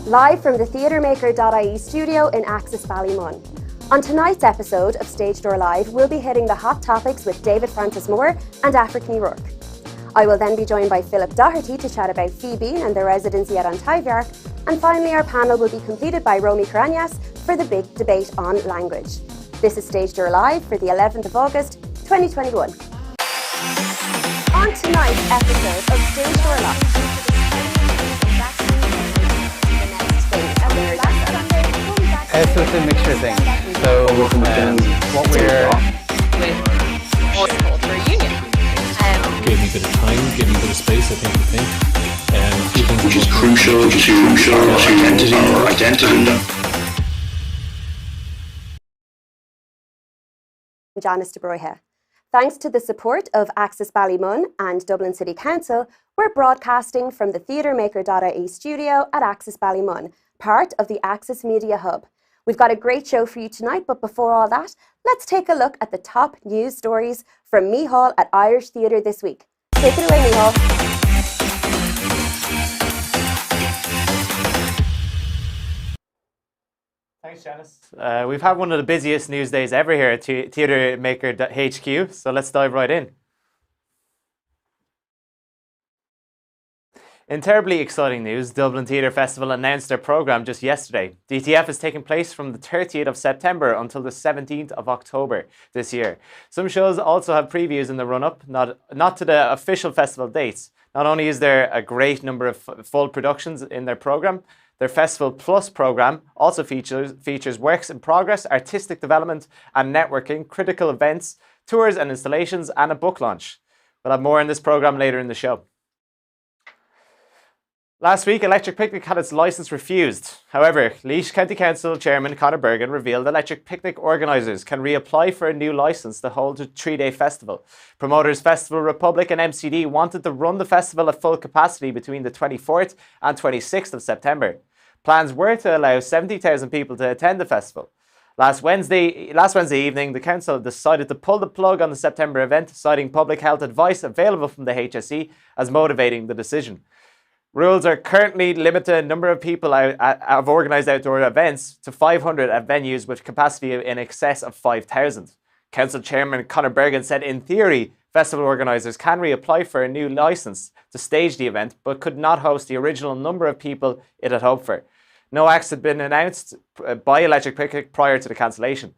live from the theatremaker.ie studio in Axis Ballymun. On tonight's episode of Stage Door Live, we'll be hitting the hot topics with David Francis Moore and AIFRIC New I will then be joined by Philip Doherty to chat about Fíbín and their residency at Untitled Chapter, and finally our panel will be completed by ROMI CRUAñAS for the big debate on language. This is Stage Door Live for the 11th of August 2021. On tonight's episode of Stage Door Live, so it's a mixture thing. So what we're gave me a bit of time, gave me a bit of space, I think to think. Which is crucial to our identity. Janice de Bruyne. Thanks to the support of Axis Ballymun and Dublin City Council, we're broadcasting from the theatremaker.ie studio at Axis Ballymun, part of the Axis Media Hub. We've got a great show for you tonight, but before all that, let's take a look at the top news stories from Micheál at Irish Theatre this week. Take it away, Micheál. Thanks, Janice. We've had one of the busiest news days ever here at theatremaker.hq, so let's dive right in. In terribly exciting news, Dublin Theatre Festival announced their programme just yesterday. DTF is taking place from the 30th of September until the 17th of October this year. Some shows also have previews in the run-up, not to the official festival dates. Not only is there a great number of full productions in their programme, their Festival Plus programme also features works in progress, artistic development and networking, critical events, tours and installations, and a book launch. We'll have more in this programme later in the show. Last week, Electric Picnic had its licence refused. However, Laois County Council Chairman Conor Bergen revealed Electric Picnic organisers can reapply for a new licence to hold a 3-day festival. Promoters Festival Republic and MCD wanted to run the festival at full capacity between the 24th and 26th of September. Plans were to allow 70,000 people to attend the festival. Last Wednesday evening, the council decided to pull the plug on the September event, citing public health advice available from the HSE as motivating the decision. Rules are currently limited the number of people of organised outdoor events to 500 at venues with capacity in excess of 5,000. Council Chairman Conor Bergen said in theory, festival organisers can reapply for a new licence to stage the event, but could not host the original number of people it had hoped for. No acts had been announced by Electric Picnic prior to the cancellation.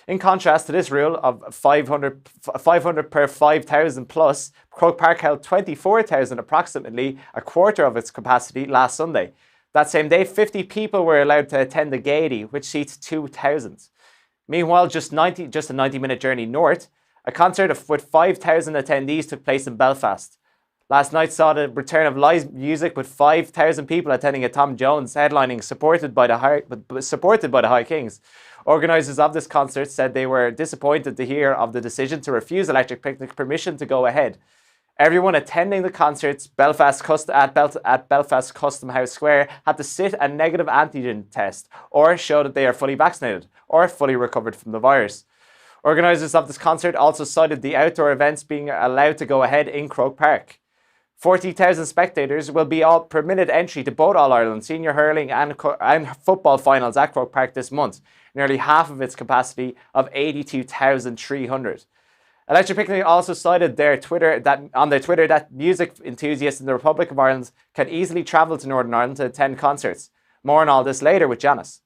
In contrast to this rule of 500 per 5,000 plus, Croke Park held 24,000, approximately a quarter of its capacity, last Sunday. That same day, 50 people were allowed to attend the Gaiety, which seats 2,000. Meanwhile, just a 90-minute journey north, a concert with 5,000 attendees took place in Belfast. Last night saw the return of live music with 5,000 people attending a Tom Jones headlining, supported by the High Kings. Organisers of this concert said they were disappointed to hear of the decision to refuse Electric Picnic permission to go ahead. Everyone attending the concerts at Belfast Custom House Square had to sit a negative antigen test or show that they are fully vaccinated or fully recovered from the virus. Organisers of this concert also cited the outdoor events being allowed to go ahead in Croke Park. 40,000 spectators will be all permitted entry to both All-Ireland senior hurling and football finals at Croke Park this month, nearly half of its capacity of 82,300. Electric Picnic also cited on their Twitter that music enthusiasts in the Republic of Ireland can easily travel to Northern Ireland to attend concerts. More on all this later with Janice.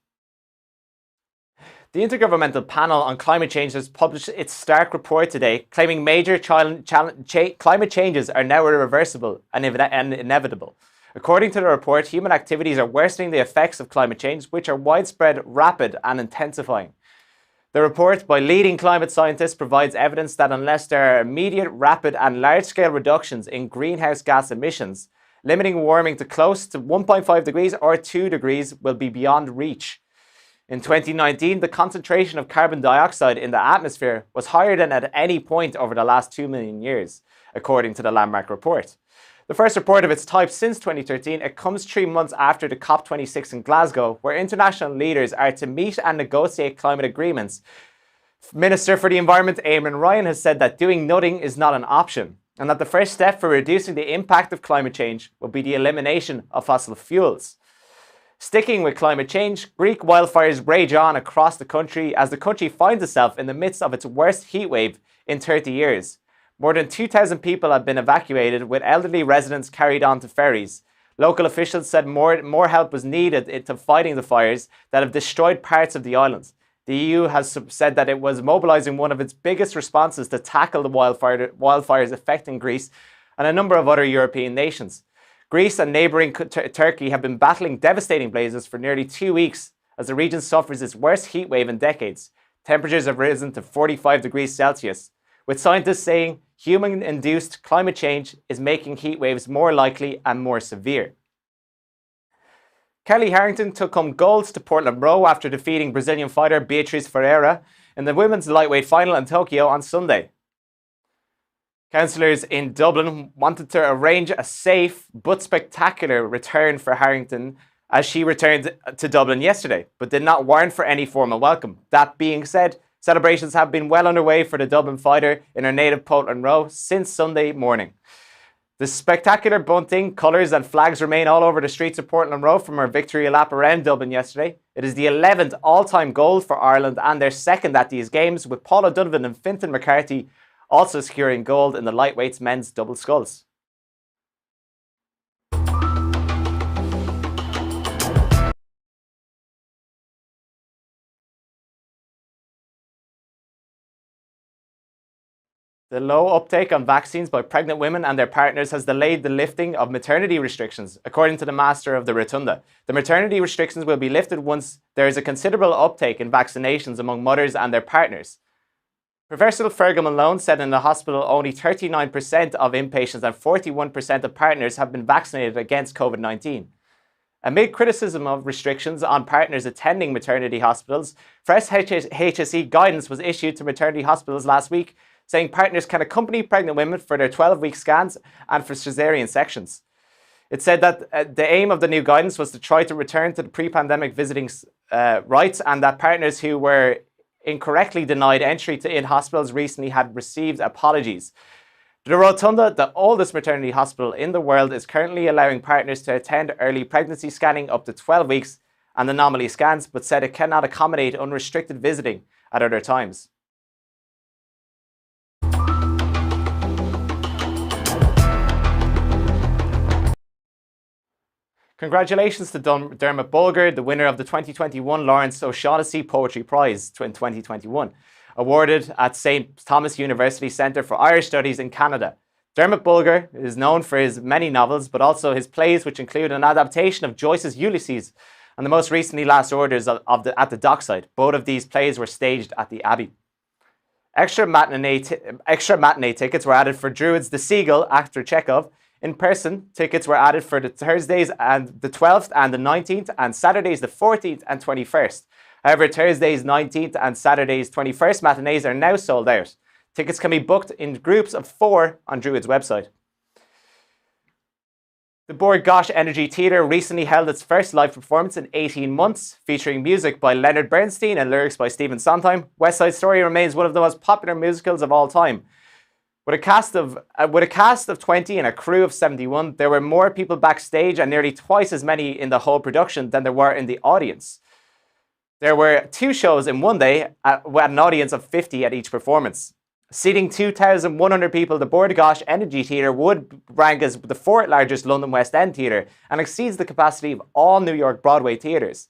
The Intergovernmental Panel on Climate Change has published its stark report today, claiming major climate changes are now irreversible and inevitable. According to the report, human activities are worsening the effects of climate change, which are widespread, rapid and intensifying. The report by leading climate scientists provides evidence that unless there are immediate, rapid and large-scale reductions in greenhouse gas emissions, limiting warming to close to 1.5 degrees or 2 degrees will be beyond reach. In 2019, the concentration of carbon dioxide in the atmosphere was higher than at any point over the last 2 million years, according to the Landmark report. The first report of its type since 2013, it comes 3 months after the COP26 in Glasgow, where international leaders are to meet and negotiate climate agreements. Minister for the Environment, Eamon Ryan, has said that doing nothing is not an option, and that the first step for reducing the impact of climate change will be the elimination of fossil fuels. Sticking with climate change, Greek wildfires rage on across the country as the country finds itself in the midst of its worst heatwave in 30 years. More than 2,000 people have been evacuated, with elderly residents carried onto ferries. Local officials said more help was needed into fighting the fires that have destroyed parts of the island. The EU has said that it was mobilising one of its biggest responses to tackle the wildfires affecting Greece and a number of other European nations. Greece and neighbouring Turkey have been battling devastating blazes for nearly 2 weeks as the region suffers its worst heatwave in decades. Temperatures have risen to 45 degrees Celsius, with scientists saying human-induced climate change is making heatwaves more likely and more severe. Kelly Harrington took home gold to Portland Row after defeating Brazilian fighter Beatriz Ferreira in the women's lightweight final in Tokyo on Sunday. Councillors in Dublin wanted to arrange a safe but spectacular return for Harrington as she returned to Dublin yesterday, but did not warrant for any formal welcome. That being said, celebrations have been well underway for the Dublin fighter in her native Portland Row since Sunday morning. The spectacular bunting, colours and flags remain all over the streets of Portland Row from her victory lap around Dublin yesterday. It is the 11th all-time gold for Ireland and their second at these games, with Paula Donovan and Fintan McCarthy also securing gold in the lightweights men's double sculls. The low uptake on vaccines by pregnant women and their partners has delayed the lifting of maternity restrictions, according to the Master of the Rotunda. The maternity restrictions will be lifted once there is a considerable uptake in vaccinations among mothers and their partners. Professor Fergal Malone said in the hospital only 39% of inpatients and 41% of partners have been vaccinated against COVID-19. Amid criticism of restrictions on partners attending maternity hospitals, fresh HSE guidance was issued to maternity hospitals last week, saying partners can accompany pregnant women for their 12-week scans and for caesarean sections. It said that the aim of the new guidance was to try to return to the pre-pandemic visiting rights, and that partners who were incorrectly denied entry in hospitals recently had received apologies. The Rotunda, the oldest maternity hospital in the world, is currently allowing partners to attend early pregnancy scanning up to 12 weeks and anomaly scans, but said it cannot accommodate unrestricted visiting at other times. Congratulations to Dermot Bolger, the winner of the 2021 Lawrence O'Shaughnessy Poetry Prize in 2021, awarded at St. Thomas University Centre for Irish Studies in Canada. Dermot Bolger is known for his many novels, but also his plays, which include an adaptation of Joyce's Ulysses and the most recently Last Orders at the Dockside. Both of these plays were staged at the Abbey. Extra matinee tickets were added for Druid's The Seagull, actor Chekhov. In-person tickets were added for the Thursdays and the 12th and the 19th, and Saturdays the 14th and 21st. However, Thursdays 19th and Saturdays 21st matinees are now sold out. Tickets can be booked in groups of 4 on Druid's website. The Bord Gáis Energy Theatre recently held its first live performance in 18 months, featuring music by Leonard Bernstein and lyrics by Stephen Sondheim. West Side Story remains one of the most popular musicals of all time. With a cast of 20 and a crew of 71, there were more people backstage and nearly twice as many in the whole production than there were in the audience. There were 2 shows in one day with an audience of 50 at each performance. Seating 2,100 people, the Bord Gáis Energy Theatre would rank as the 4th largest London West End theatre and exceeds the capacity of all New York Broadway theatres.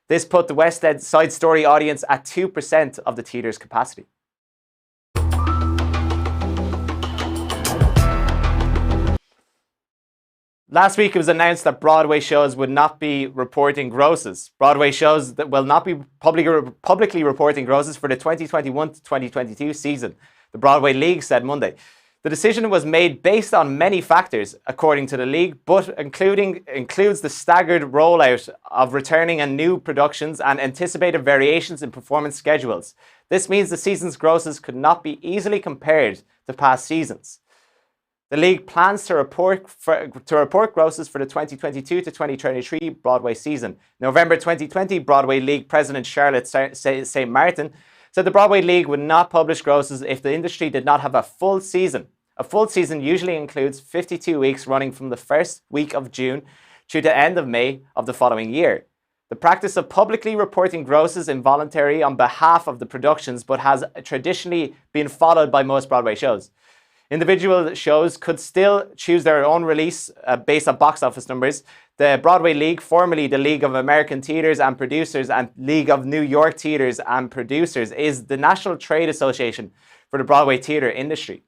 This put the West Side Story audience at 2% of the theatre's capacity. Last week, it was announced that Broadway shows would not be reporting grosses. Broadway shows that will not be publicly reporting grosses for the 2021 to 2022 season, the Broadway League said Monday. The decision was made based on many factors, according to the League, but includes the staggered rollout of returning and new productions and anticipated variations in performance schedules. This means the season's grosses could not be easily compared to past seasons. The League plans to report grosses for the 2022 to 2023 Broadway season. November 2020, Broadway League President Charlotte St. Martin said the Broadway League would not publish grosses if the industry did not have a full season. A full season usually includes 52 weeks running from the first week of June through to the end of May of the following year. The practice of publicly reporting gross is involuntary on behalf of the productions, but has traditionally been followed by most Broadway shows. Individual shows could still choose their own release based on box office numbers. The Broadway League, formerly the League of American Theatres and Producers and League of New York Theatres and Producers, is the national trade association for the Broadway theatre industry.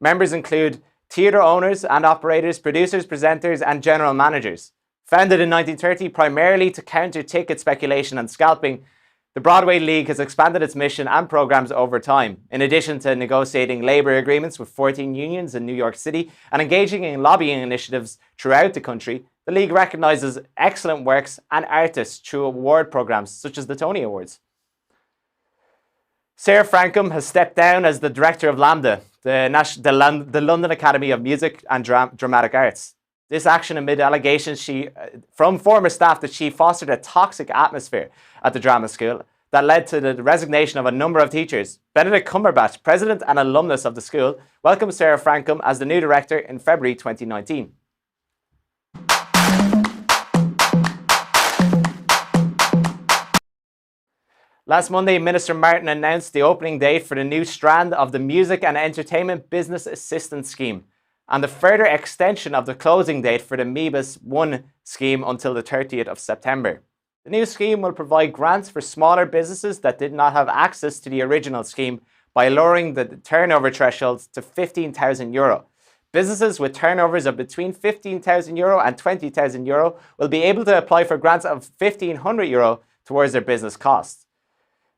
Members include theatre owners and operators, producers, presenters, and general managers. Founded in 1930 primarily to counter ticket speculation and scalping, the Broadway League has expanded its mission and programs over time. In addition to negotiating labour agreements with 14 unions in New York City and engaging in lobbying initiatives throughout the country, the League recognises excellent works and artists through award programs such as the Tony Awards. Sarah Frankham has stepped down as the director of LAMDA, the London Academy of Music and Dramatic Arts. This action amid allegations from former staff that she fostered a toxic atmosphere at the drama school that led to the resignation of a number of teachers. Benedict Cumberbatch, president and alumnus of the school, welcomed Sarah Frankham as the new director in February 2019. Last Monday, Minister Martin announced the opening date for the new strand of the Music and Entertainment Business Assistance Scheme and the further extension of the closing date for the MEBAS 1 scheme until the 30th of September. The new scheme will provide grants for smaller businesses that did not have access to the original scheme by lowering the turnover threshold to €15,000. Businesses with turnovers of between €15,000 and €20,000 will be able to apply for grants of €1,500 towards their business costs.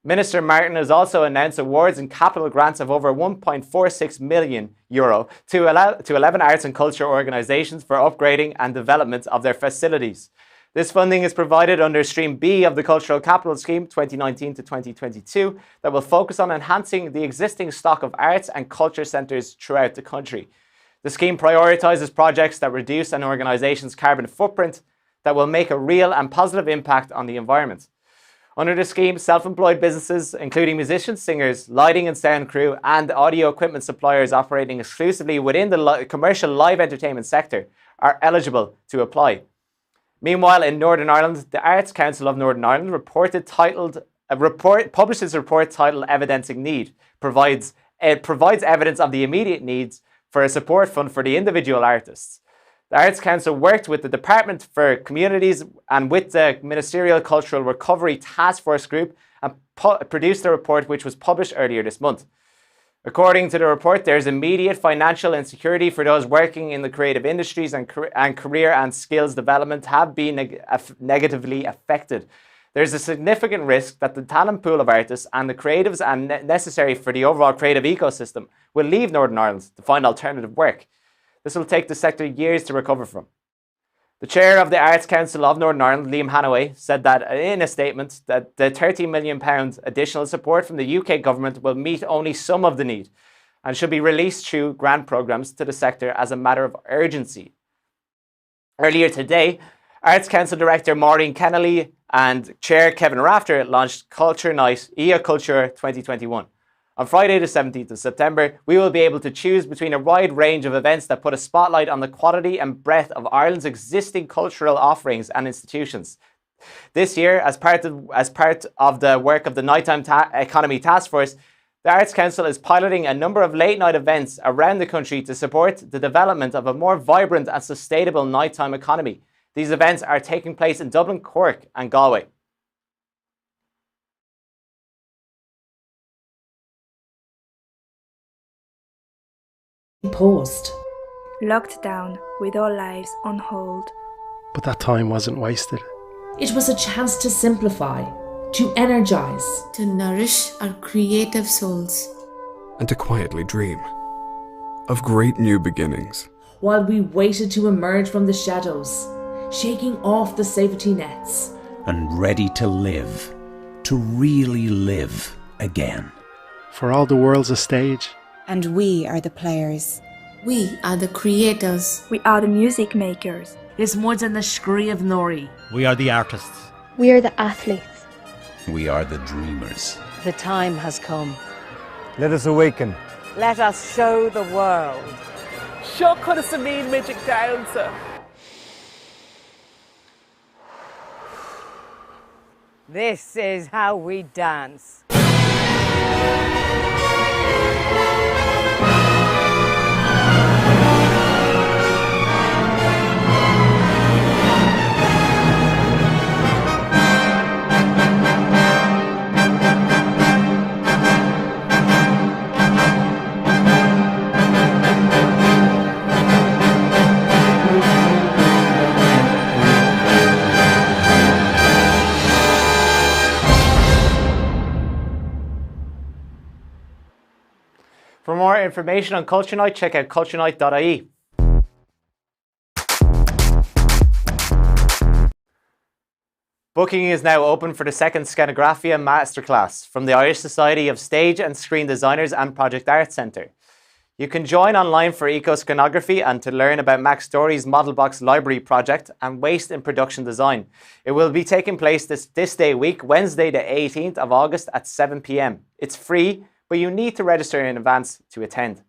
Minister Martin has also announced awards and capital grants of over €1.46 million to 11 arts and culture organisations for upgrading and development of their facilities. This funding is provided under Stream B of the Cultural Capital Scheme 2019 to 2022 that will focus on enhancing the existing stock of arts and culture centres throughout the country. The scheme prioritises projects that reduce an organisation's carbon footprint that will make a real and positive impact on the environment. Under the scheme, self-employed businesses, including musicians, singers, lighting and sound crew, and audio equipment suppliers operating exclusively within the commercial live entertainment sector, are eligible to apply. Meanwhile, in Northern Ireland, the Arts Council of Northern Ireland published its report titled Evidencing Need, provides evidence of the immediate needs for a support fund for the individual artists. The Arts Council worked with the Department for Communities and with the Ministerial Cultural Recovery Task Force Group and produced a report which was published earlier this month. According to the report, there is immediate financial insecurity for those working in the creative industries, and career and skills development have been negatively affected. There is a significant risk that the talent pool of artists and the creatives necessary for the overall creative ecosystem will leave Northern Ireland to find alternative work. This will take the sector years to recover from. The chair of the Arts Council of Northern Ireland, Liam Hannaway, said that in a statement that the £30 million additional support from the UK government will meet only some of the need and should be released through grant programmes to the sector as a matter of urgency. Earlier today, Arts Council Director Maureen Kennelly and Chair Kevin Rafter launched Culture Night EA Culture 2021. On Friday the 17th of September, we will be able to choose between a wide range of events that put a spotlight on the quality and breadth of Ireland's existing cultural offerings and institutions. This year, as part of the work of the Nighttime Economy Task Force, the Arts Council is piloting a number of late-night events around the country to support the development of a more vibrant and sustainable nighttime economy. These events are taking place in Dublin, Cork and Galway. Paused. Locked down with all lives on hold. But that time wasn't wasted. It was a chance to simplify, to energize, to nourish our creative souls, and to quietly dream of great new beginnings. While we waited to emerge from the shadows, shaking off the safety nets, and ready to live, to really live again. For all the world's a stage. And we are the players. We are the creators. We are the music makers. It's more than the scree of Nori. We are the artists. We are the athletes. We are the dreamers. The time has come. Let us awaken. Let us show the world. Seo chud is sa mín muidig domsa. This is how we dance. For more information on Culture Night, check out culturenight.ie. Booking is now open for the second Skenographia Masterclass from the Irish Society of Stage and Screen Designers and Project Arts Centre. You can join online for eco-skenography and to learn about Max Doherty's Model Box Library project and waste in production design. It will be taking place this day week, Wednesday the 18th of August at 7 p.m. It's free, but you need to register in advance to attend.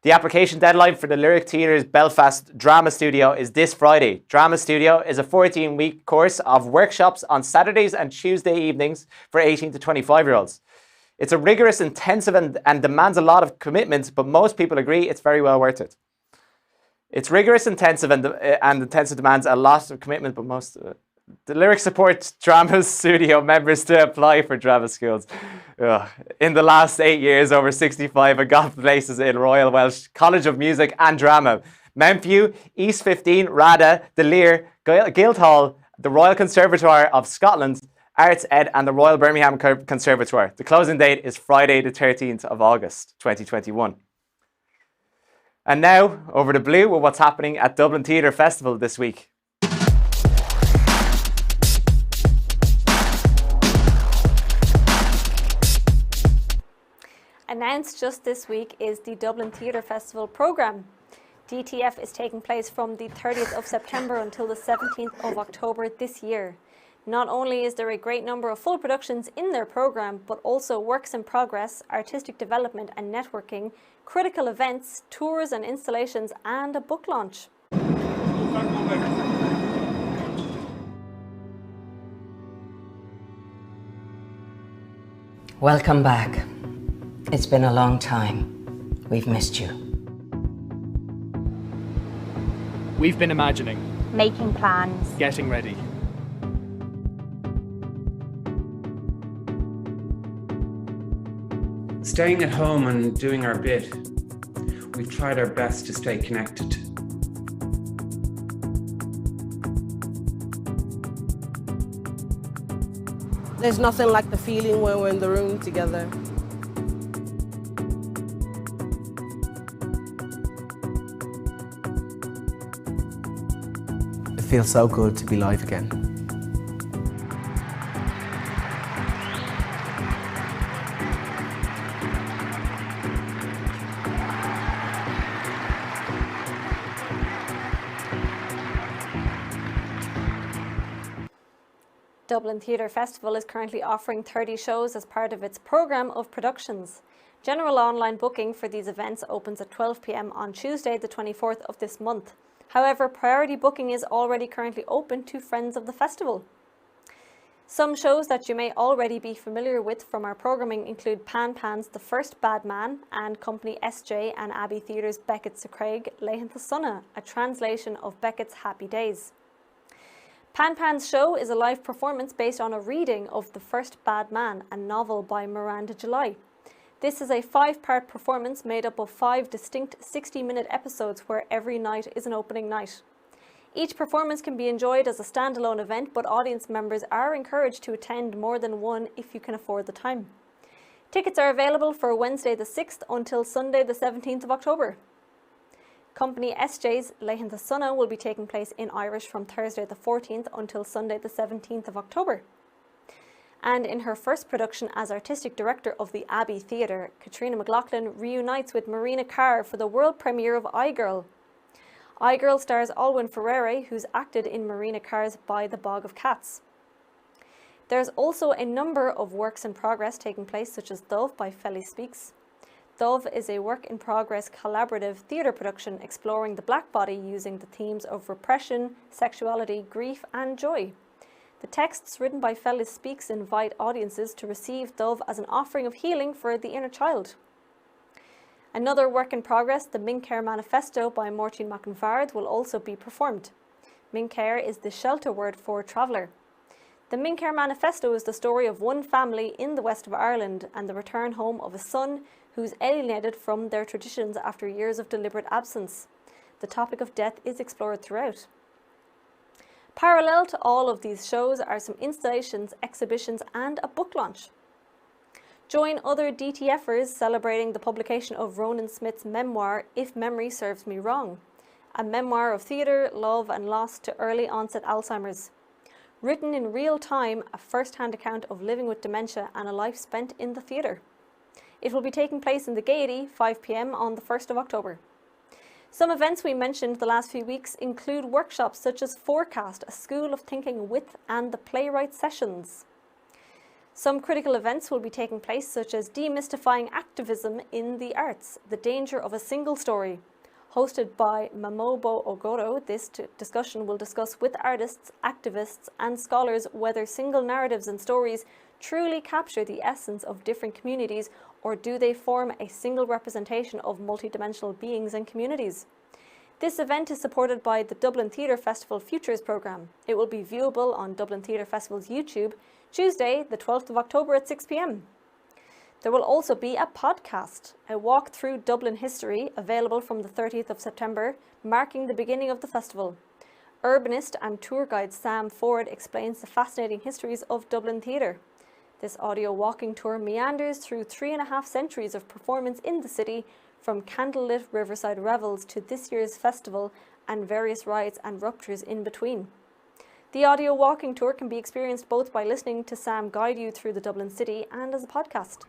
The application deadline for the Lyric Theatre's Belfast Drama Studio is this Friday. Drama Studio is a 14-week course of workshops on Saturdays and Tuesday evenings for 18 to 25-year-olds. It's a rigorous, intensive and demands a lot of commitment, but most people agree it's very well worth it. It's rigorous, intensive and intensive demands a lot of commitment, but most... The Lyric supports Drama Studio members to apply for drama schools. In the last 8 years, over 65 have got places in Royal Welsh College of Music and Drama, Memphew, East 15, RADA, the Lear, Guildhall, the Royal Conservatoire of Scotland, Arts Ed and the Royal Birmingham Conservatoire. The closing date is Friday the 13th of August 2021. And now, over to Blue with what's happening at Dublin Theatre Festival this week. Announced just this week is the Dublin Theatre Festival programme. DTF is taking place from the 30th of September until the 17th of October this year. Not only is there a great number of full productions in their programme, but also works in progress, artistic development and networking, critical events, tours and installations, and a book launch. Welcome back. It's been a long time. We've missed you. We've been imagining. Making plans. Getting ready. Staying at home and doing our bit. We've tried our best to stay connected. There's nothing like the feeling when we're in the room together. It feels so good to be live again. Dublin Theatre Festival is currently offering 30 shows as part of its programme of productions. General online booking for these events opens at 12 p.m. on Tuesday, the 24th of this month. However, priority booking is already currently open to friends of the festival. Some shows that you may already be familiar with from our programming include Pan Pan's The First Bad Man and Company SJ and Abbey Theatre's Beckett's a Craig, Leighantha Sunna, a translation of Beckett's Happy Days. Pan Pan's show is a live performance based on a reading of The First Bad Man, a novel by Miranda July. This is a 5-part performance made up of 5 distinct 60-minute episodes where every night is an opening night. Each performance can be enjoyed as a standalone event, but audience members are encouraged to attend more than one if you can afford the time. Tickets are available for Wednesday the 6th until Sunday the 17th of October. Company SJ's Leighantha Sunna will be taking place in Irish from Thursday the 14th until Sunday the 17th of October. And in her first production as Artistic Director of the Abbey Theatre, Katrina McLaughlin reunites with Marina Carr for the world premiere of iGirl. iGirl stars Alwyn Ferrere, who's acted in Marina Carr's By the Bog of Cats. There's also a number of works in progress taking place, such as Dove by Felly Speaks. Dove is a work-in-progress collaborative theatre production exploring the black body using the themes of repression, sexuality, grief and joy. The texts written by Fellis Speaks invite audiences to receive Dove as an offering of healing for the inner child. Another work in progress, the Mincare Manifesto by Máirtín McInvard, will also be performed. Mincare is the Shelta word for traveller. The Mincare Manifesto is the story of one family in the west of Ireland and the return home of a son who's alienated from their traditions after years of deliberate absence. The topic of death is explored throughout. Parallel to all of these shows are some installations, exhibitions and a book launch. Join other DTFers celebrating the publication of Ronan Smith's memoir, If Memory Serves Me Wrong, a memoir of theatre, love and loss to early onset Alzheimer's. Written in real time, a first-hand account of living with dementia and a life spent in the theatre. It will be taking place in the Gaiety, 5 p.m. on the 1st of October. Some events we mentioned the last few weeks include workshops such as Forecast, a School of Thinking with, and the Playwright Sessions. Some critical events will be taking place such as Demystifying Activism in the Arts, The Danger of a Single Story. Hosted by Mamobo Ogoro, this discussion will discuss with artists, activists and scholars whether single narratives and stories truly capture the essence of different communities, or do they form a single representation of multidimensional beings and communities. This event is supported by the Dublin Theatre Festival Futures programme. It will be viewable on Dublin Theatre Festival's YouTube, Tuesday, the 12th of October at 6 p.m. There will also be a podcast, a walk through Dublin history, available from the 30th of September, marking the beginning of the festival. Urbanist and tour guide Sam Ford explains the fascinating histories of Dublin theatre. This audio walking tour meanders through 3.5 centuries of performance in the city, from candlelit riverside revels to this year's festival and various riots and ruptures in between. The audio walking tour can be experienced both by listening to Sam guide you through the Dublin city and as a podcast.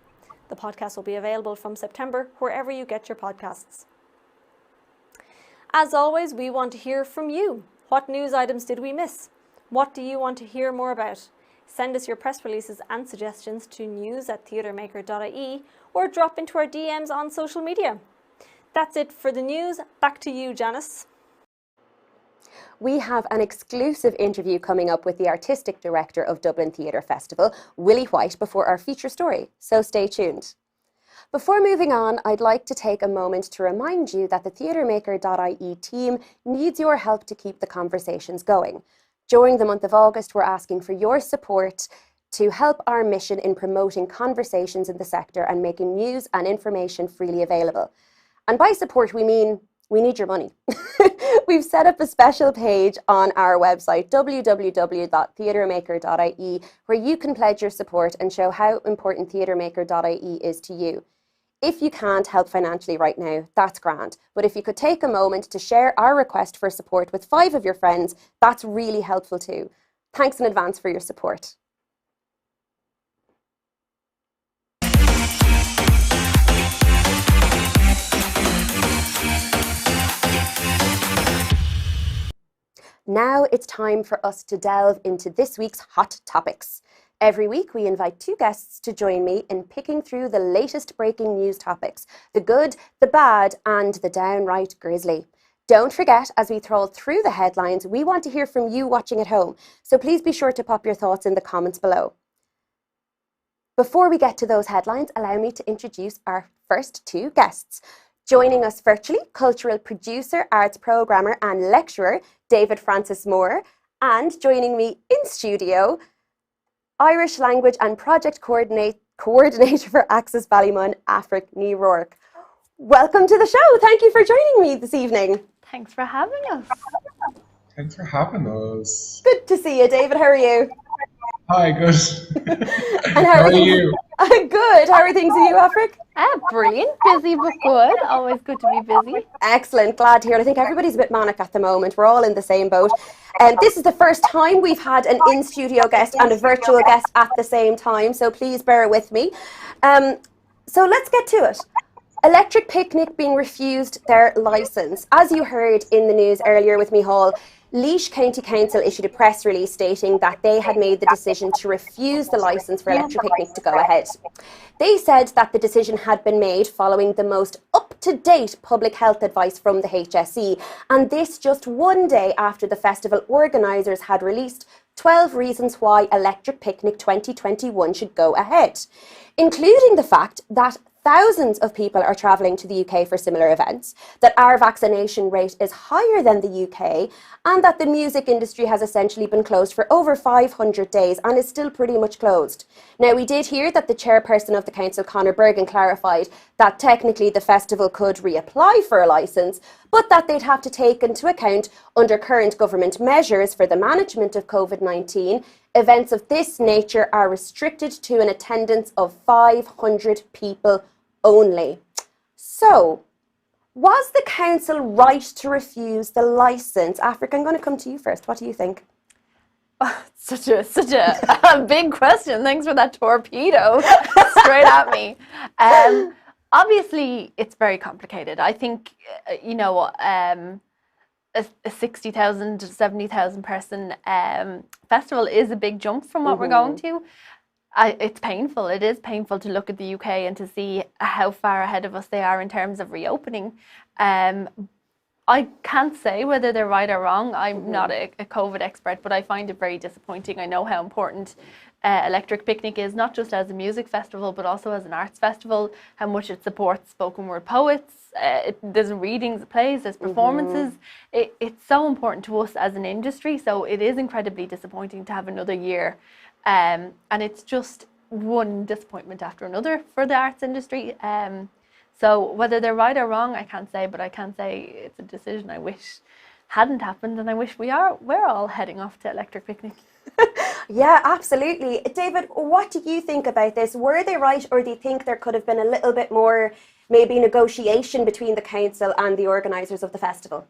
The podcast will be available from September wherever you get your podcasts. As always, we want to hear from you. What news items did we miss? What do you want to hear more about? Send us your press releases and suggestions to news@theatremaker.ie or drop into our DMs on social media. That's it for the news. Back to you, Janice. We have an exclusive interview coming up with the Artistic Director of Dublin Theatre Festival, Willie White, before our feature story, so stay tuned. Before moving on, I'd like to take a moment to remind you that the theatremaker.ie team needs your help to keep the conversations going. During the month of August, we're asking for your support to help our mission in promoting conversations in the sector and making news and information freely available. And by support, we mean we need your money. We've set up a special page on our website, www.theatremaker.ie, where you can pledge your support and show how important theatremaker.ie is to you. If you can't help financially right now, that's grand. But if you could take a moment to share our request for support with 5 of your friends, that's really helpful too. Thanks in advance for your support. Now it's time for us to delve into this week's hot topics. Every week we invite 2 guests to join me in picking through the latest breaking news topics, the good, the bad and the downright grisly. Don't forget, as we trawl through the headlines, we want to hear from you watching at home, so please be sure to pop your thoughts in the comments below. Before we get to those headlines, allow me to introduce our first 2 guests. Joining us virtually, cultural producer, arts programmer and lecturer, David Francis Moore, and joining me in studio, Irish Language and Project Coordinator for Access Ballymun, AIFRIC, RUAIRC. Welcome to the show. Thank you for joining me this evening. Thanks for having us. Thanks for having us. Good to see you, David. How are you? Hi, good. And how are you? Good. How are things with you, AIFRIC? Brilliant. Busy but good. Always good to be busy. Excellent. Glad to hear it. I think everybody's a bit manic at the moment. We're all in the same boat. This is the first time we've had an in-studio guest and a virtual guest at the same time, so please bear with me. So let's get to it. Electric Picnic being refused their licence. As you heard in the news earlier with Micheál, Laois County Council issued a press release stating that they had made the decision to refuse the licence for Electric Picnic to go ahead. They said that the decision had been made following the most up-to-date public health advice from the HSE, and this just one day after the festival organisers had released 12 reasons why Electric Picnic 2021 should go ahead, including the fact that thousands of people are travelling to the UK for similar events, that our vaccination rate is higher than the UK, and that the music industry has essentially been closed for over 500 days and is still pretty much closed. Now, we did hear that the chairperson of the council, Conor Bergen, clarified that technically the festival could reapply for a licence, but that they'd have to take into account, under current government measures for the management of COVID-19, events of this nature are restricted to an attendance of 500 people only. So, was the council right to refuse the licence? AIFRIC, I'm going to come to you first. What do you think? Such a big question. Thanks for that torpedo straight at me. Obviously, it's very complicated. I think, you know, a 60,000 to 70,000 person festival is a big jump from what we're going to. It's painful. It is painful to look at the UK and to see how far ahead of us they are in terms of reopening. I can't say whether they're right or wrong. I'm not a COVID expert, but I find it very disappointing. I know how important Electric Picnic is, not just as a music festival, but also as an arts festival, how much it supports spoken word poets. There's readings, plays, there's performances. It's so important to us as an industry, so it is incredibly disappointing to have another year. And it's just one disappointment after another for the arts industry. So whether they're right or wrong, I can't say, but I can say it's a decision I wish hadn't happened, and I wish we're all heading off to Electric Picnic. Yeah, absolutely. David, what do you think about this? Were they right, or do you think there could have been a little bit more maybe negotiation between the council and the organisers of the festival?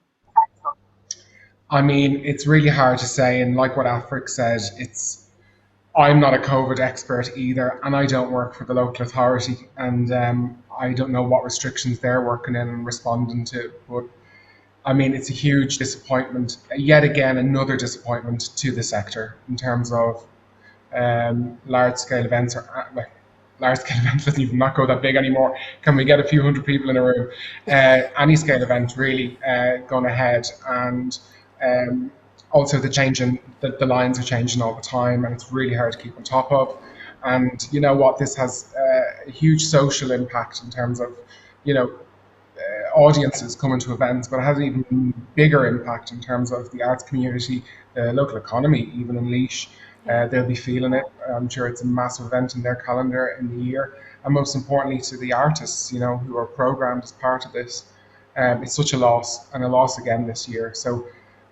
I mean, it's really hard to say, and like what AIFRIC said, I'm not a COVID expert either, and I don't work for the local authority, and I don't know what restrictions they're working in and responding to, but I mean, it's a huge disappointment, yet again, another disappointment to the sector in terms of large-scale events, large-scale events doesn't even not go that big anymore. Can we get a few hundred people in a room? Any scale event really going ahead, and also the lines are changing all the time, and it's really hard to keep on top of. And you know what, this has a huge social impact in terms of, you know, audiences coming to events, but it has an even bigger impact in terms of the arts community, the local economy, even in Laois. They'll be feeling it. I'm sure it's a massive event in their calendar in the year, and most importantly to the artists, you know, who are programmed as part of this. It's such a loss, and a loss again this year. So,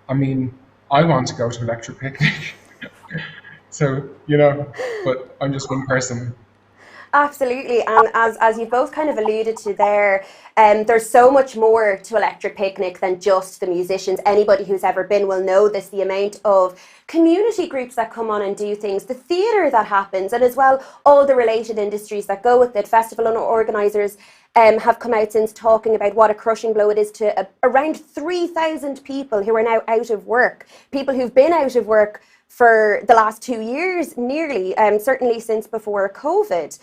I mean, I want to go to Electric Picnic. So, you know, but I'm just one person. Absolutely, and as you both kind of alluded to there, there's so much more to Electric Picnic than just the musicians. Anybody who's ever been will know this, the amount of community groups that come on and do things, the theatre that happens, and as well all the related industries that go with it. Festival and organisers have come out since talking about what a crushing blow it is to around 3,000 people who are now out of work, people who've been out of work for the last 2 years nearly, certainly since before COVID.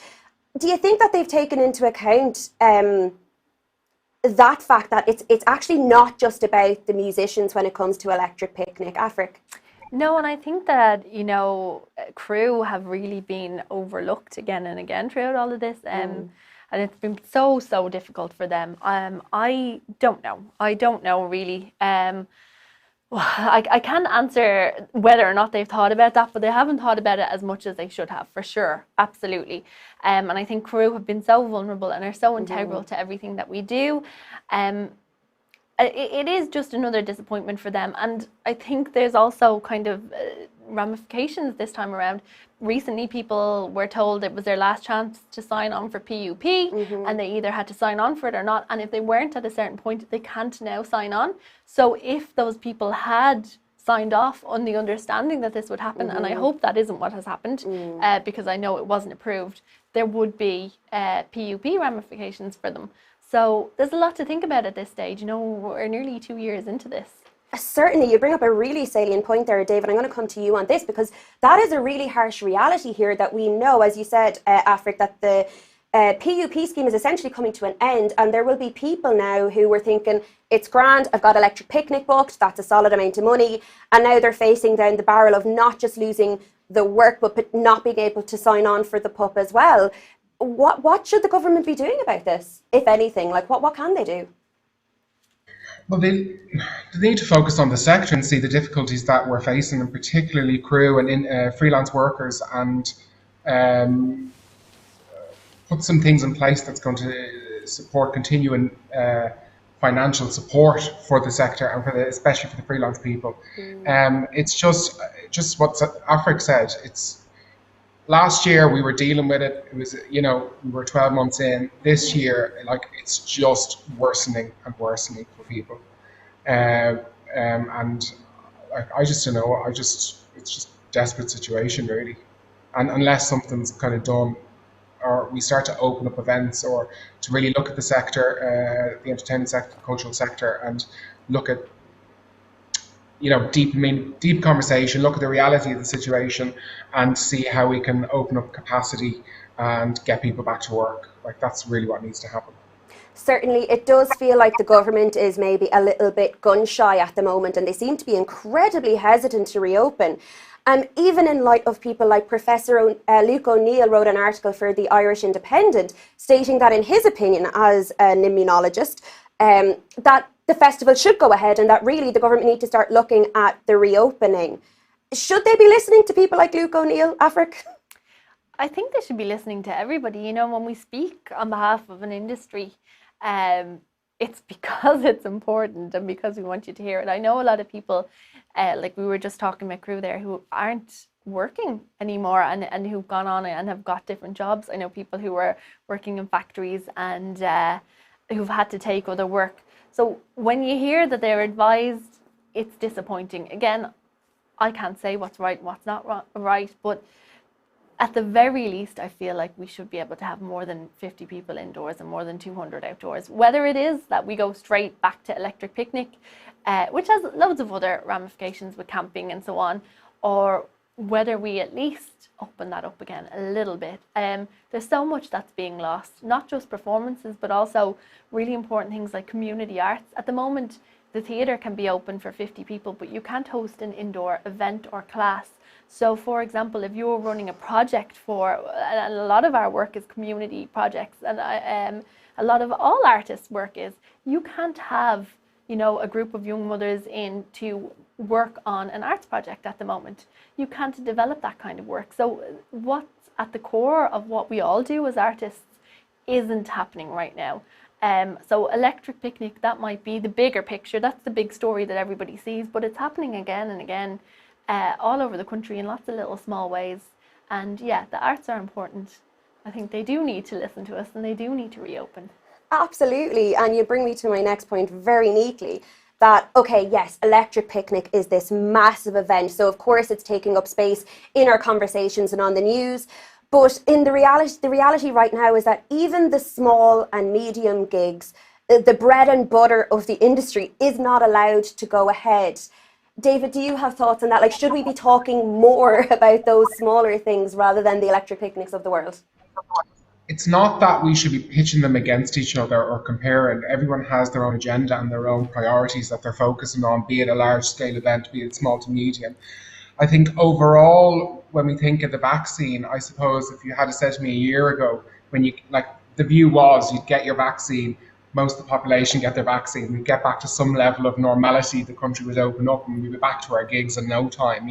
Do you think that they've taken into account that fact that it's actually not just about the musicians when it comes to Electric Picnic? AIFRIC? No, and I think that, you know, crew have really been overlooked again and again throughout all of this. And it's been so difficult for them. I don't know really. I can't answer whether or not they've thought about that, but they haven't thought about it as much as they should have, for sure, absolutely. And I think crew have been so vulnerable and are so integral to everything that we do. It is just another disappointment for them, and I think there's also kind of ramifications this time around. Recently, people were told it was their last chance to sign on for PUP, and they either had to sign on for it or not, and if they weren't at a certain point, they can't now sign on. So if those people had signed off on the understanding that this would happen, and I hope that isn't what has happened, because I know it wasn't approved, there would be PUP ramifications for them. So there's a lot to think about at this stage. You know, we're nearly 2 years into this. Certainly, you bring up a really salient point there, David. I'm going to come to you on this because that is a really harsh reality here that we know, as you said, AIFRIC, that the PUP scheme is essentially coming to an end, and there will be people now who were thinking, it's grand, I've got electric picnic booked, that's a solid amount of money, and now they're facing down the barrel of not just losing the work, but not being able to sign on for the PUP as well. What should the government be doing about this, if anything? Like, what can they do? Well, they need to focus on the sector and see the difficulties that we're facing, and particularly crew and freelance workers, and put some things in place that's going to support continuing financial support for the sector, and especially for the freelance people. It's just what AIFRIC said. It's last year we were dealing with it. It was, we were 12 months in. This year, like, it's just worsening and worsening for people, and I just don't know. it's just a desperate situation, really, and unless something's kind of done, or we start to open up events, or to really look at the sector, the entertainment sector, the cultural sector, and look at, deep conversation, look at the reality of the situation, and see how we can open up capacity and get people back to work. Like, that's really what needs to happen. Certainly, it does feel like the government is maybe a little bit gun shy at the moment, and they seem to be incredibly hesitant to reopen. Even in light of people like Professor Luke O'Neill wrote an article for the Irish Independent stating that, in his opinion, as an immunologist, that the festival should go ahead, and that really the government need to start looking at the reopening. Should they be listening to people like Luke O'Neill, AIFRIC? I think they should be listening to everybody. When we speak on behalf of an industry, it's because it's important and because we want you to hear it. I know a lot of people, like we were just talking about crew there, who aren't working anymore and who've gone on and have got different jobs. I know people who are working in factories and who've had to take other work. So when you hear that they're advised, it's disappointing. Again, I can't say what's right and what's not right, but at the very least, I feel like we should be able to have more than 50 people indoors and more than 200 outdoors. Whether it is that we go straight back to electric picnic, which has loads of other ramifications with camping and so on, or whether we at least open that up again a little bit. There's so much that's being lost, not just performances, but also really important things like community arts. At the moment, the theatre can be open for 50 people, but you can't host an indoor event or class. So, for example, if you're running a project and a lot of our work is community projects, and a lot of all artists' work is, you can't have, a group of young mothers in to work on an arts project at the moment. You can't develop that kind of work. So what's at the core of what we all do as artists isn't happening right now. So electric picnic, that might be the bigger picture. That's the big story that everybody sees, but it's happening again and again all over the country in lots of little small ways. And yeah, the arts are important. I think they do need to listen to us, and they do need to reopen. Absolutely. And you bring me to my next point very neatly, that, okay, yes, electric picnic is this massive event. So of course it's taking up space in our conversations and on the news. But in the reality right now is that even the small and medium gigs, the bread and butter of the industry, is not allowed to go ahead. David, do you have thoughts on that? Like, should we be talking more about those smaller things rather than the electric picnics of the world? It's not that we should be pitching them against each other or comparing. Everyone has their own agenda and their own priorities that they're focusing on, be it a large scale event, be it small to medium. I think overall, when we think of the vaccine, I suppose if you had said to me a year ago, when the view was you'd get your vaccine, most of the population get their vaccine, we'd get back to some level of normality, the country would open up and we'd be back to our gigs in no time,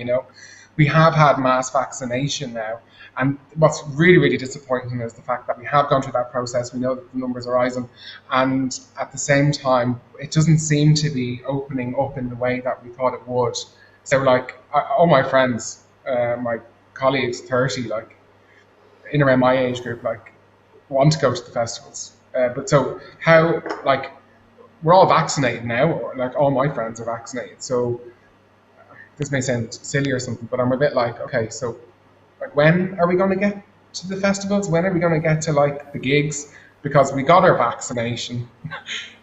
We have had mass vaccination now. And what's really, really disappointing is the fact that we have gone through that process. We know that the numbers are rising. And at the same time, it doesn't seem to be opening up in the way that we thought it would. So all my friends, my colleagues, 30, in around my age group, want to go to the festivals. But so how, we're all vaccinated now, all my friends are vaccinated. So this may sound silly or something, but I'm a bit okay, so when are we going to get to the festivals? When are we going to get to the gigs? Because we got our vaccination.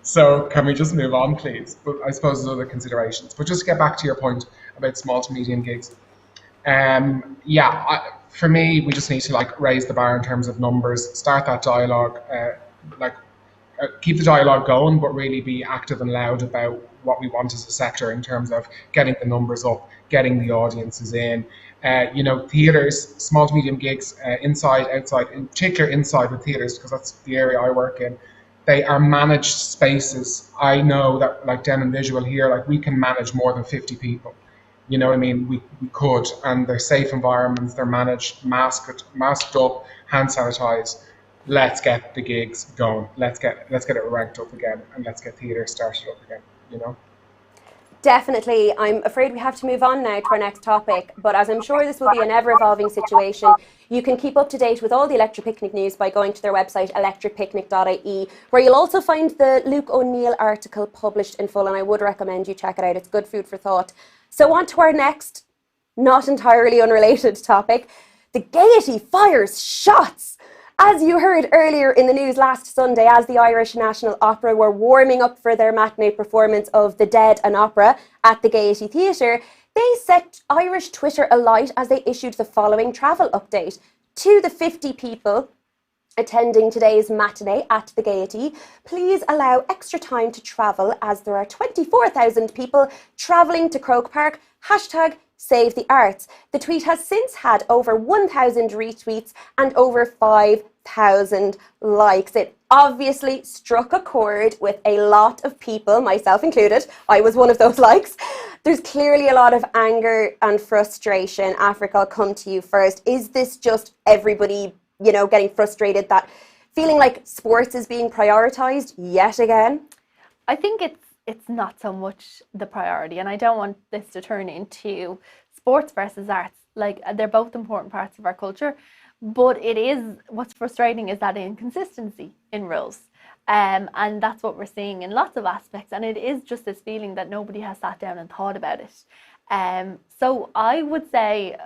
So can we just move on, please? But I suppose there's other considerations. But just to get back to your point about small to medium gigs. for me, we just need to like raise the bar in terms of numbers, start that dialogue, keep the dialogue going, but really be active and loud about what we want as a sector in terms of getting the numbers up, getting the audiences in. Theatres, small to medium gigs, inside, outside, in particular inside with theatres, because that's the area I work in. They are managed spaces. I know that, like down in visual here, like we can manage more than 50 people. You know what I mean? We could, and they're safe environments. They're managed, masked up, hand sanitized. Let's get the gigs going. Let's get it ranked up again, and let's get theatre started up again. You know. Definitely. I'm afraid we have to move on now to our next topic, but as I'm sure this will be an ever-evolving situation, you can keep up to date with all the Electric Picnic news by going to their website, electricpicnic.ie, where you'll also find the Luke O'Neill article published in full, and I would recommend you check it out. It's good food for thought. So on to our next, not entirely unrelated topic. The Gaiety fires shots. As you heard earlier in the news last Sunday, as the Irish National Opera were warming up for their matinee performance of The Dead, an opera at the Gaiety Theatre, they set Irish Twitter alight as they issued the following travel update. To the 50 people attending today's matinee at the Gaiety, please allow extra time to travel as there are 24,000 people travelling to Croke Park. #Save the Arts. The tweet has since had over 1,000 retweets and over 5,000 likes. It obviously struck a chord with a lot of people, myself included. I was one of those likes. There's clearly a lot of anger and frustration. AIFRIC, I'll come to you first. Is this just everybody, getting frustrated, that feeling like sports is being prioritised yet again? I think it's not so much the priority, and I don't want this to turn into sports versus arts. Like, they're both important parts of our culture, but what's frustrating is that inconsistency in rules, and that's what we're seeing in lots of aspects, and it is just this feeling that nobody has sat down and thought about it. So I would say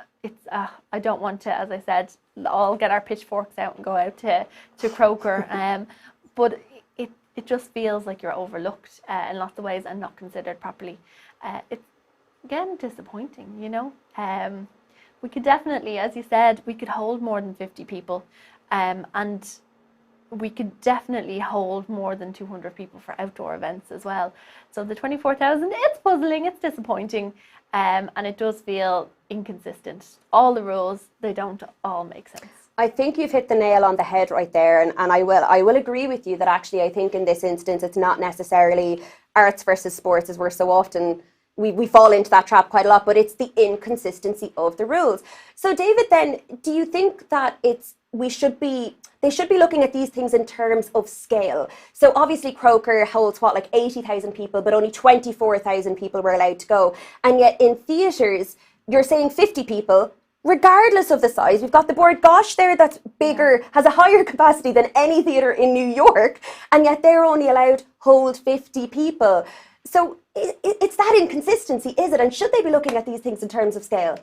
I don't want to, as I said, all get our pitchforks out and go out to Croker, but it just feels like you're overlooked in lots of ways and not considered properly. It's, again, disappointing, We could definitely, as you said, we could hold more than 50 people, and we could definitely hold more than 200 people for outdoor events as well. So the 24,000, it's puzzling, it's disappointing, and it does feel inconsistent. All the rules, they don't all make sense. I think you've hit the nail on the head right there, and I will agree with you that actually I think in this instance it's not necessarily arts versus sports, as we're so often, we fall into that trap quite a lot, but it's the inconsistency of the rules. So David, then, do you think that they should be looking at these things in terms of scale? So obviously Croker holds like 80,000 people, but only 24,000 people were allowed to go, and yet in theatres you're saying 50 people. Regardless of the size, we've got the Bord Gáis there that's bigger, has a higher capacity than any theatre in New York, and yet they're only allowed to hold 50 people. So it's that inconsistency, is it? And should they be looking at these things in terms of scale?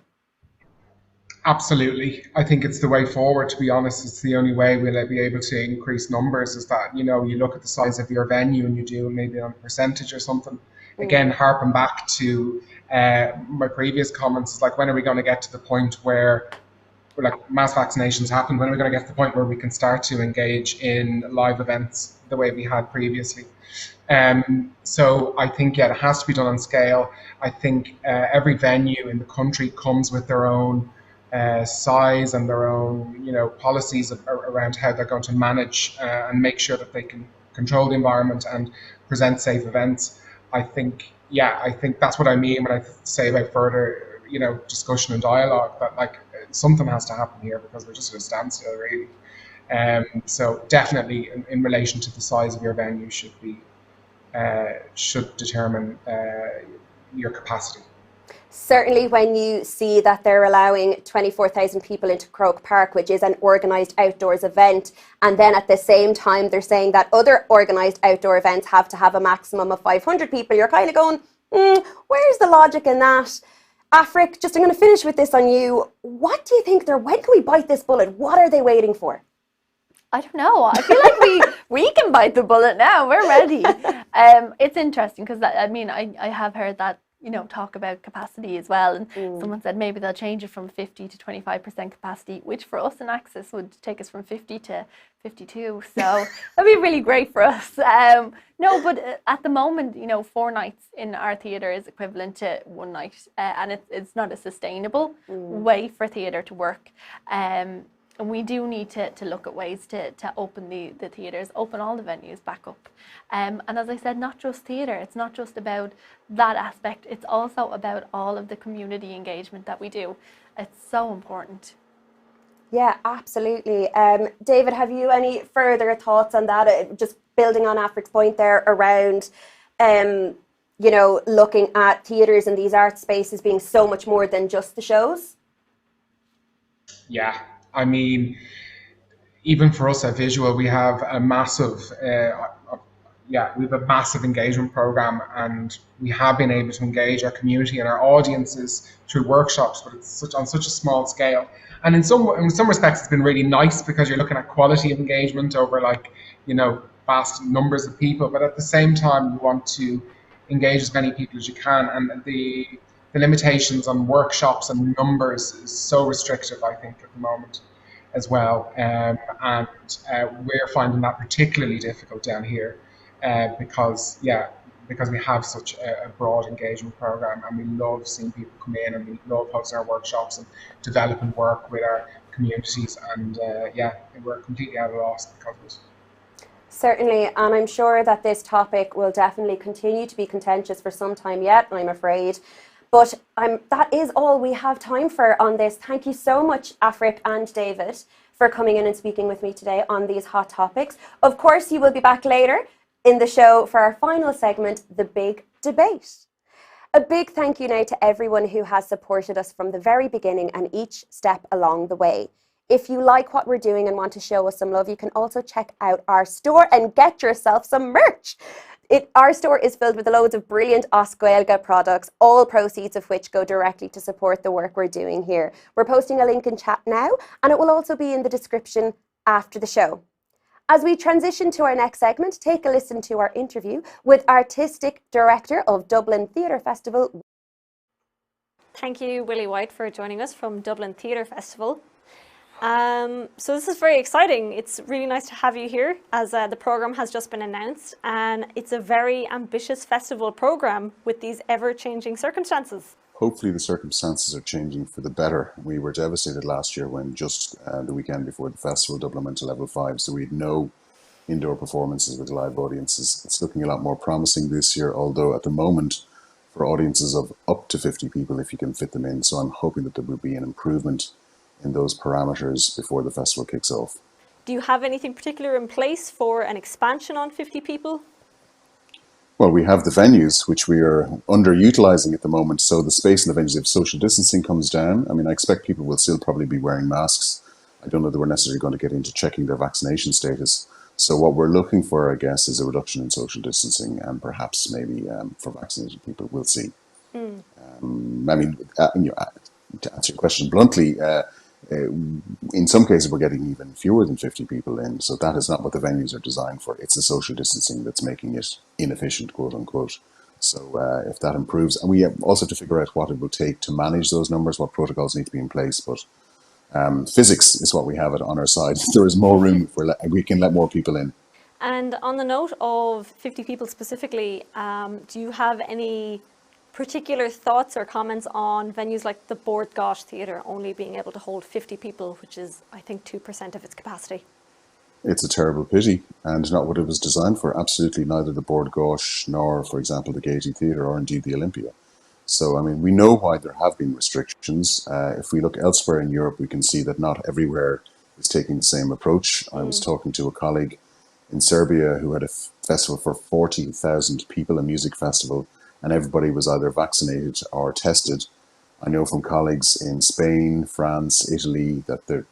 Absolutely. I think it's the way forward, to be honest. It's the only way we'll be able to increase numbers, is that, you look at the size of your venue and you do maybe on a percentage or something. Again, harping back to my previous comments, like, when are we going to get to the point where, like, mass vaccinations happen? When are we going to get to the point where we can start to engage in live events the way we had previously? So I think, it has to be done on scale. I think every venue in the country comes with their own size and their own, policies around how they're going to manage and make sure that they can control the environment and present safe events. I think that's what I mean when I say about further, discussion and dialogue, that like something has to happen here, because we're just at a standstill, really. So definitely in relation to the size of your venue should determine your capacity. Certainly when you see that they're allowing 24,000 people into Croke Park, which is an organised outdoors event, and then at the same time they're saying that other organised outdoor events have to have a maximum of 500 people, you're kind of going, where's the logic in that? AIFRIC, I'm going to finish with this on you. What do you think when can we bite this bullet? What are they waiting for? I don't know. I feel like we can bite the bullet now. We're ready. It's interesting because I have heard that you know, talk about capacity as well. And someone said maybe they'll change it from 50 to 25% capacity, which for us in Access would take us from 50 to 52. So that'd be really great for us. No, but at the moment, you know, 4 nights in our theatre is equivalent to 1 night, and it's not a sustainable way for theatre to work. And we do need to look at ways to open the theatres, open all the venues back up. And as I said, not just theatre, it's not just about that aspect, it's also about all of the community engagement that we do. It's so important. Yeah, absolutely. David, have you any further thoughts on that? Just building on AIFRIC's point there around, you know, looking at theatres and these art spaces being so much more than just the shows? Yeah. I mean, even for us at Visual, we have a massive, engagement program, and we have been able to engage our community and our audiences through workshops, but it's on such a small scale. And in some respects, it's been really nice because you're looking at quality of engagement over, like, you know, vast numbers of people. But at the same time, you want to engage as many people as you can, and the limitations on workshops and numbers is so restrictive, I think, at the moment as well. And we're finding that particularly difficult down here because we have such a broad engagement program, and we love seeing people come in, and we love hosting our workshops and developing work with our communities. And we're completely at a loss because of it. Certainly, and I'm sure that this topic will definitely continue to be contentious for some time yet, I'm afraid. But that is all we have time for on this. Thank you so much, AIFRIC and David, for coming in and speaking with me today on these hot topics. Of course, you will be back later in the show for our final segment, The Big Debate. A big thank you now to everyone who has supported us from the very beginning and each step along the way. If you like what we're doing and want to show us some love, you can also check out our store and get yourself some merch. Our store is filled with loads of brilliant Os Gaeilge products, all proceeds of which go directly to support the work we're doing here. We're posting a link in chat now, and it will also be in the description after the show. As we transition to our next segment, take a listen to our interview with Artistic Director of Dublin Theatre Festival. Thank you, Willie White, for joining us from Dublin Theatre Festival. So this is very exciting. It's really nice to have you here, as the programme has just been announced, and it's a very ambitious festival programme with these ever-changing circumstances. Hopefully the circumstances are changing for the better. We were devastated last year when just the weekend before the festival, Dublin went to level 5, so we had no indoor performances with live audiences. It's looking a lot more promising this year, although at the moment for audiences of up to 50 people, if you can fit them in. So I'm hoping that there will be an improvement in those parameters before the festival kicks off. Do you have anything particular in place for an expansion on 50 people? Well, we have the venues, which we are underutilising at the moment. So the space in the venues, if social distancing comes down, I mean, I expect people will still probably be wearing masks. I don't know that we're necessarily going to get into checking their vaccination status. So what we're looking for, I guess, is a reduction in social distancing, and perhaps maybe for vaccinated people, we'll see. I mean, to answer your question bluntly, in some cases we're getting even fewer than 50 people in, so that is not what the venues are designed for. It's the social distancing that's making it inefficient, quote unquote. So if that improves, and we also have to figure out what it will take to manage those numbers, what protocols need to be in place, but physics is what we have it on our side. There is more room for we can let more people in. And on the note of 50 people specifically, do you have any particular thoughts or comments on venues like the Bord Gáis Theatre only being able to hold 50 people, which is, I think, 2% of its capacity? It's a terrible pity, and not what it was designed for. Absolutely neither the Bord Gáis nor, for example, the Gaiety Theatre or indeed the Olympia. So, I mean, we know why there have been restrictions. If we look elsewhere in Europe, we can see that not everywhere is taking the same approach. I was talking to a colleague in Serbia who had a festival for 40,000 people, a music festival, and everybody was either vaccinated or tested. I know from colleagues in Spain, France, Italy, that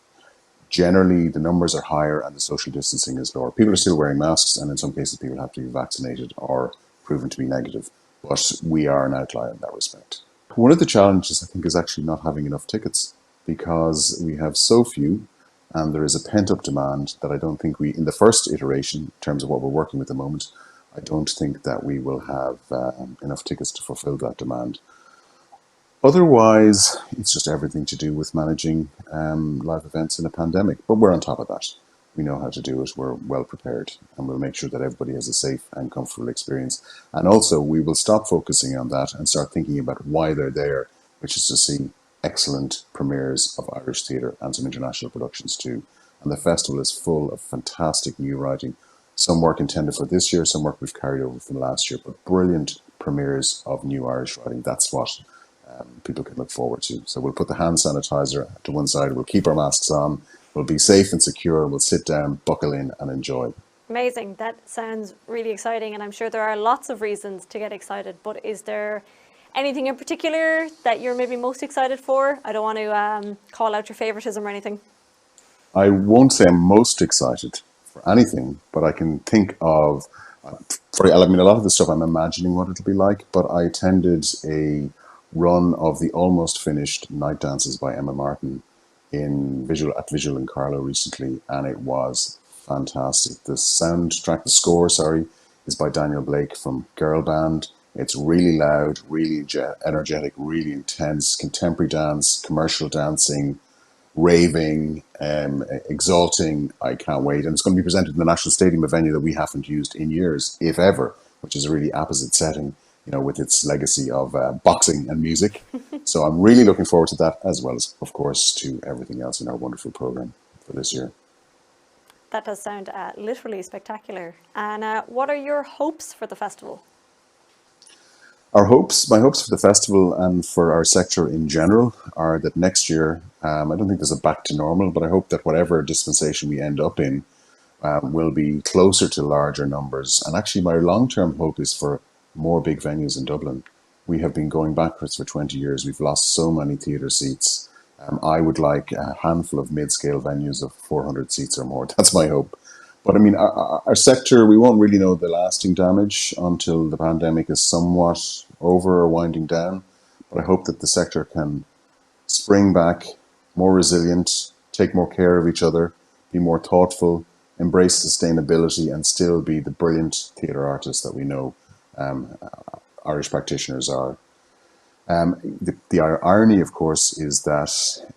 generally the numbers are higher and the social distancing is lower. People are still wearing masks, and in some cases people have to be vaccinated or proven to be negative. But we are an outlier in that respect. One of the challenges, I think, is actually not having enough tickets, because we have so few, and there is a pent-up demand that I don't think we, in the first iteration, in terms of what we're working with at the moment, I don't think that we will have enough tickets to fulfill that demand. Otherwise, it's just everything to do with managing live events in a pandemic. But we're on top of that. We know how to do it. We're well prepared, and we'll make sure that everybody has a safe and comfortable experience. And also, we will stop focusing on that and start thinking about why they're there, which is to see excellent premieres of Irish theatre and some international productions too. And the festival is full of fantastic new writing. Some work intended for this year, some work we've carried over from last year, but brilliant premieres of new Irish writing. That's what people can look forward to. So we'll put the hand sanitizer to one side, we'll keep our masks on, we'll be safe and secure, we'll sit down, buckle in and enjoy. Amazing. That sounds really exciting, and I'm sure there are lots of reasons to get excited, but is there anything in particular that you're maybe most excited for? I don't want to call out your favoritism or anything. I won't say I'm most excited for anything, but I can think of, a lot of the stuff I'm imagining what it'll be like, but I attended a run of the almost finished Night Dances by Emma Martin at Visual in Carlow recently, and it was fantastic. The score, is by Daniel Blake from Girl Band. It's really loud, really energetic, really intense, contemporary dance, commercial dancing, raving, exalting. I can't wait. And it's going to be presented in the National Stadium, a venue that we haven't used in years, if ever, which is a really apposite setting, with its legacy of boxing and music. So I'm really looking forward to that, as well as, of course, to everything else in our wonderful program for this year. That does sound literally spectacular. And what are your hopes for the festival? My hopes for the festival and for our sector in general are that next year, I don't think there's a back to normal, but I hope that whatever dispensation we end up in will be closer to larger numbers. And actually my long-term hope is for more big venues in Dublin. We have been going backwards for 20 years. We've lost so many theatre seats. I would like a handful of mid-scale venues of 400 seats or more. That's my hope. But I mean, our sector, we won't really know the lasting damage until the pandemic is somewhat over or winding down. But I hope that the sector can spring back, more resilient, take more care of each other, be more thoughtful, embrace sustainability, and still be the brilliant theatre artists that we know Irish practitioners are. The irony, of course, is that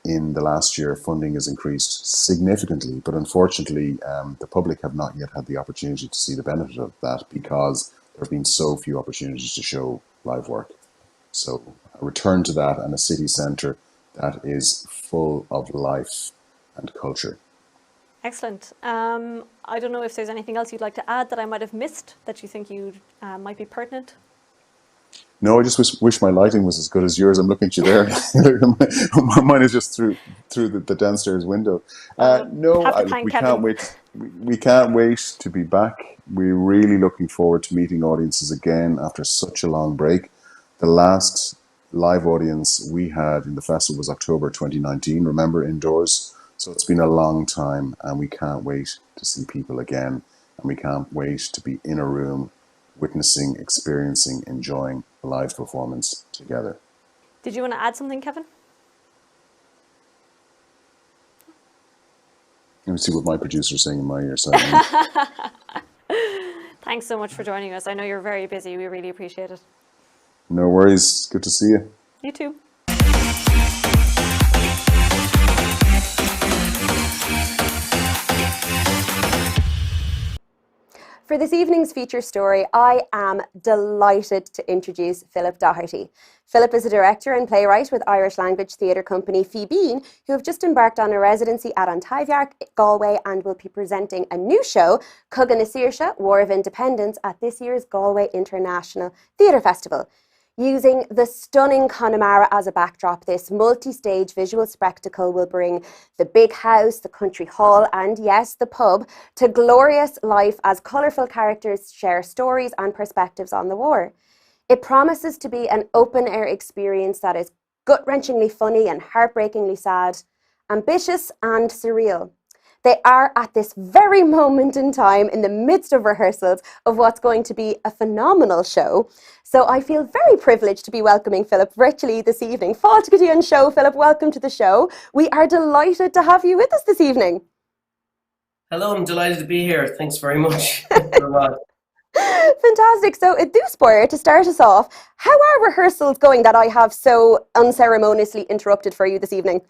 in the last year, funding has increased significantly, but unfortunately, the public have not yet had the opportunity to see the benefit of that because there have been so few opportunities to show live work. So a return to that and a city centre that is full of life and culture. Excellent. I don't know if there's anything else you'd like to add that I might have missed that you think might be pertinent. No, I just wish my lighting was as good as yours. I'm looking at you there. Mine is just through the downstairs window. We can't wait. We can't wait to be back. We're really looking forward to meeting audiences again after such a long break. The last live audience we had in the festival was October 2019. Remember, indoors. So it's been a long time, and we can't wait to see people again, and we can't wait to be in a room, witnessing, experiencing, enjoying a live performance together. Did you want to add something, Kevin? Let me see what my producer's saying in my ear. So Thanks so much for joining us. I know you're very busy. We really appreciate it. No worries. Good to see you. You too. For this evening's feature story, I am delighted to introduce Philip Doherty. Philip is a director and playwright with Irish language theatre company Fíbín, who have just embarked on a residency at Taibhdhearc, Galway, and will be presenting a new show, Coga na Saoirse, War of Independence, at this year's Galway International Theatre Festival. Using the stunning Connemara as a backdrop, this multi-stage visual spectacle will bring the big house, the country hall, and yes, the pub, to glorious life as colourful characters share stories and perspectives on the war. It promises to be an open-air experience that is gut-wrenchingly funny and heartbreakingly sad, ambitious and surreal. They are at this very moment in time in the midst of rehearsals of what's going to be a phenomenal show. So I feel very privileged to be welcoming Philip virtually this evening. Fáilte go dtí an show, Philip, welcome to the show. We are delighted to have you with us this evening. Hello, I'm delighted to be here. Thanks very much. Fantastic. So, Dúspóir, to start us off, how are rehearsals going that I have so unceremoniously interrupted for you this evening?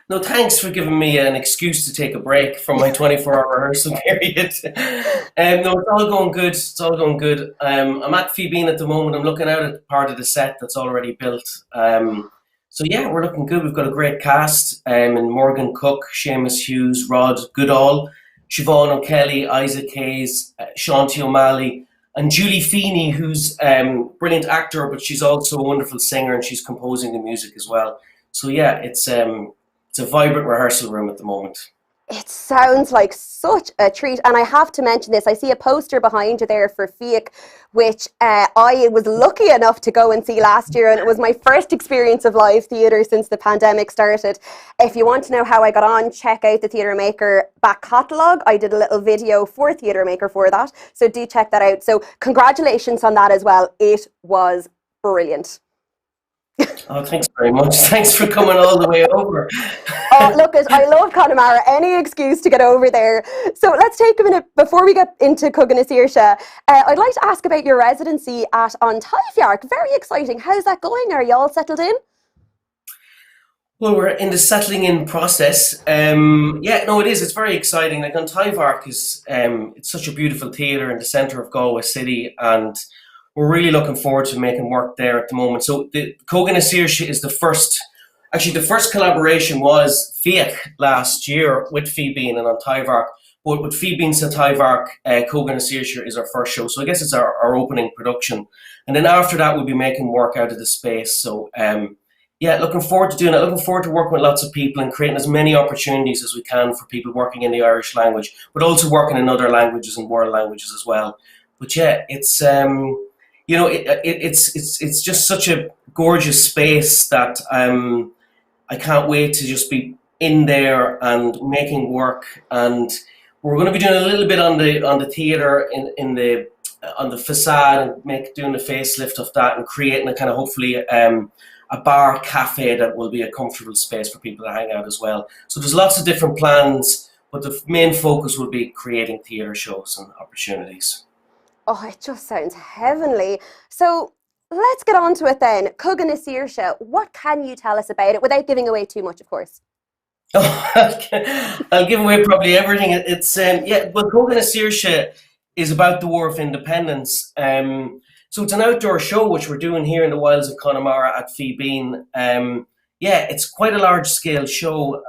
No, thanks for giving me an excuse to take a break from my 24-hour rehearsal period. No, it's all going good. It's all going good. I'm at Fíbín at the moment. I'm looking out at part of the set that's already built. So yeah, we're looking good. We've got a great cast. And Morgan Cook, Seamus Hughes, Rod Goodall, Siobhan O'Kelly, Isaac Hayes, Shanti O'Malley, and Julie Feeney, who's a brilliant actor, but she's also a wonderful singer and she's composing the music as well. So yeah, it's a vibrant rehearsal room at the moment. It sounds like such a treat. And I have to mention this. I see a poster behind you there for Fíbín, which I was lucky enough to go and see last year. And it was my first experience of live theatre since the pandemic started. If you want to know how I got on, check out the Theatre Maker back catalogue. I did a little video for Theatre Maker for that. So do check that out. So congratulations on that as well. It was brilliant. Oh, thanks very much. Thanks for coming all the way over. Oh, look, I love Connemara. Any excuse to get over there. So let's take a minute before we get into CRUAñAS. I'd like to ask about your residency at Taibhdhearc. Very exciting. How's that going? Are you all settled in? Well, we're in the settling in process. Yeah, no, it is. It's very exciting. Like Taibhdhearc is, it's such a beautiful theatre in the centre of Galway City, and we're really looking forward to making work there at the moment. So the CRUAñAS is the first collaboration was Fíbín last year with Fíbín and on Taibhdhearc. But with Fíbín to Taibhdhearc, CRUAñAS is our first show. So I guess it's our opening production. And then after that, we'll be making work out of the space. So yeah, looking forward to doing it. Looking forward to working with lots of people and creating as many opportunities as we can for people working in the Irish language, but also working in other languages and world languages as well. But yeah, it's you know, it's just such a gorgeous space that I can't wait to just be in there and making work. And we're going to be doing a little bit on the theatre on the facade and doing the facelift of that and creating a kind of hopefully a bar cafe that will be a comfortable space for people to hang out as well. So there's lots of different plans, but the main focus will be creating theatre shows and opportunities. Oh, it just sounds heavenly. So let's get on to it then. CRUAñAS, what can you tell us about it without giving away too much, of course? Oh, I'll give away probably everything. It's yeah, well, CRUAñAS is about the War of Independence. So it's an outdoor show which we're doing here in the wilds of Connemara at Fíbín. Yeah, it's quite a large scale show.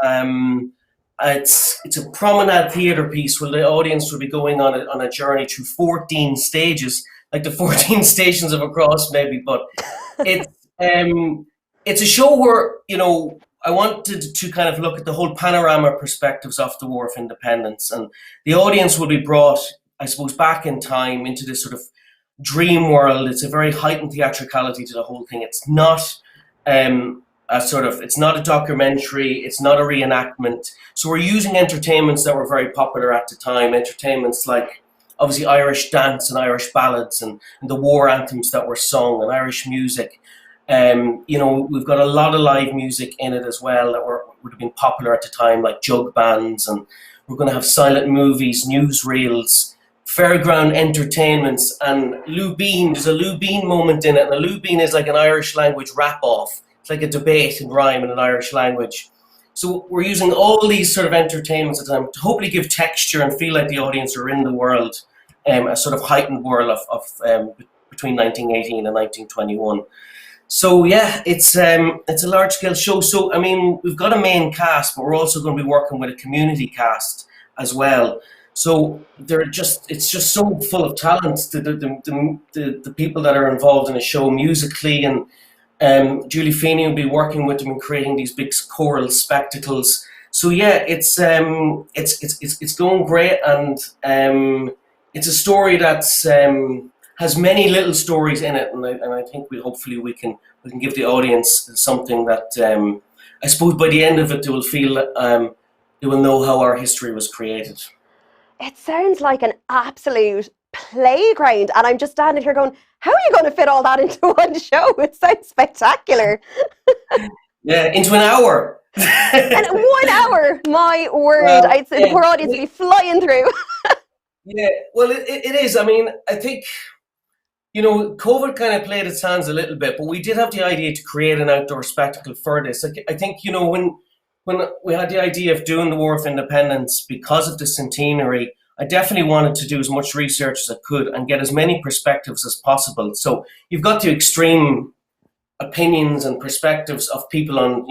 It's a promenade theatre piece where the audience will be going on a journey through 14 stages, like the 14 stations of a cross maybe, but it's a show where, you know, I wanted to kind of look at the whole panorama perspectives of the War of Independence, and the audience will be brought, I suppose, back in time into this sort of dream world. It's a very heightened theatricality to the whole thing. It's not it's not a documentary, it's not a reenactment. So we're using entertainments that were very popular at the time, entertainments like obviously Irish dance and Irish ballads and the war anthems that were sung and Irish music. You know, we've got a lot of live music in it as well that would have been popular at the time, like jug bands, and we're going to have silent movies, newsreels, fairground entertainments, and Lou Bean. There's a Lou Bean moment in it, and a Lou Bean is like an Irish language rap-off. It's like a debate in rhyme in an Irish language. So we're using all these sort of entertainments at the time to hopefully give texture and feel like the audience are in the world, a sort of heightened world of between 1918 and 1921. So yeah, it's a large scale show. So I mean, we've got a main cast, but we're also going to be working with a community cast as well. So it's just so full of talent. The people that are involved in the show musically, and Julie Feeney will be working with them and creating these big choral spectacles. So yeah, it's going great, and it's a story that's has many little stories in it, and I think hopefully we can give the audience something that I suppose by the end of it they will feel they will know how our history was created. It sounds like an absolute playground, and I'm just standing here going, how are you going to fit all that into one show? It sounds spectacular. Yeah, into an hour. And 1 hour, my word. I'd say the poor audience would be flying through. Yeah, well, it is. I mean, I think, COVID kind of played its hands a little bit, but we did have the idea to create an outdoor spectacle for this. I think, when we had the idea of doing the War of Independence because of the centenary, I definitely wanted to do as much research as I could and get as many perspectives as possible. So you've got the extreme opinions and perspectives of people on,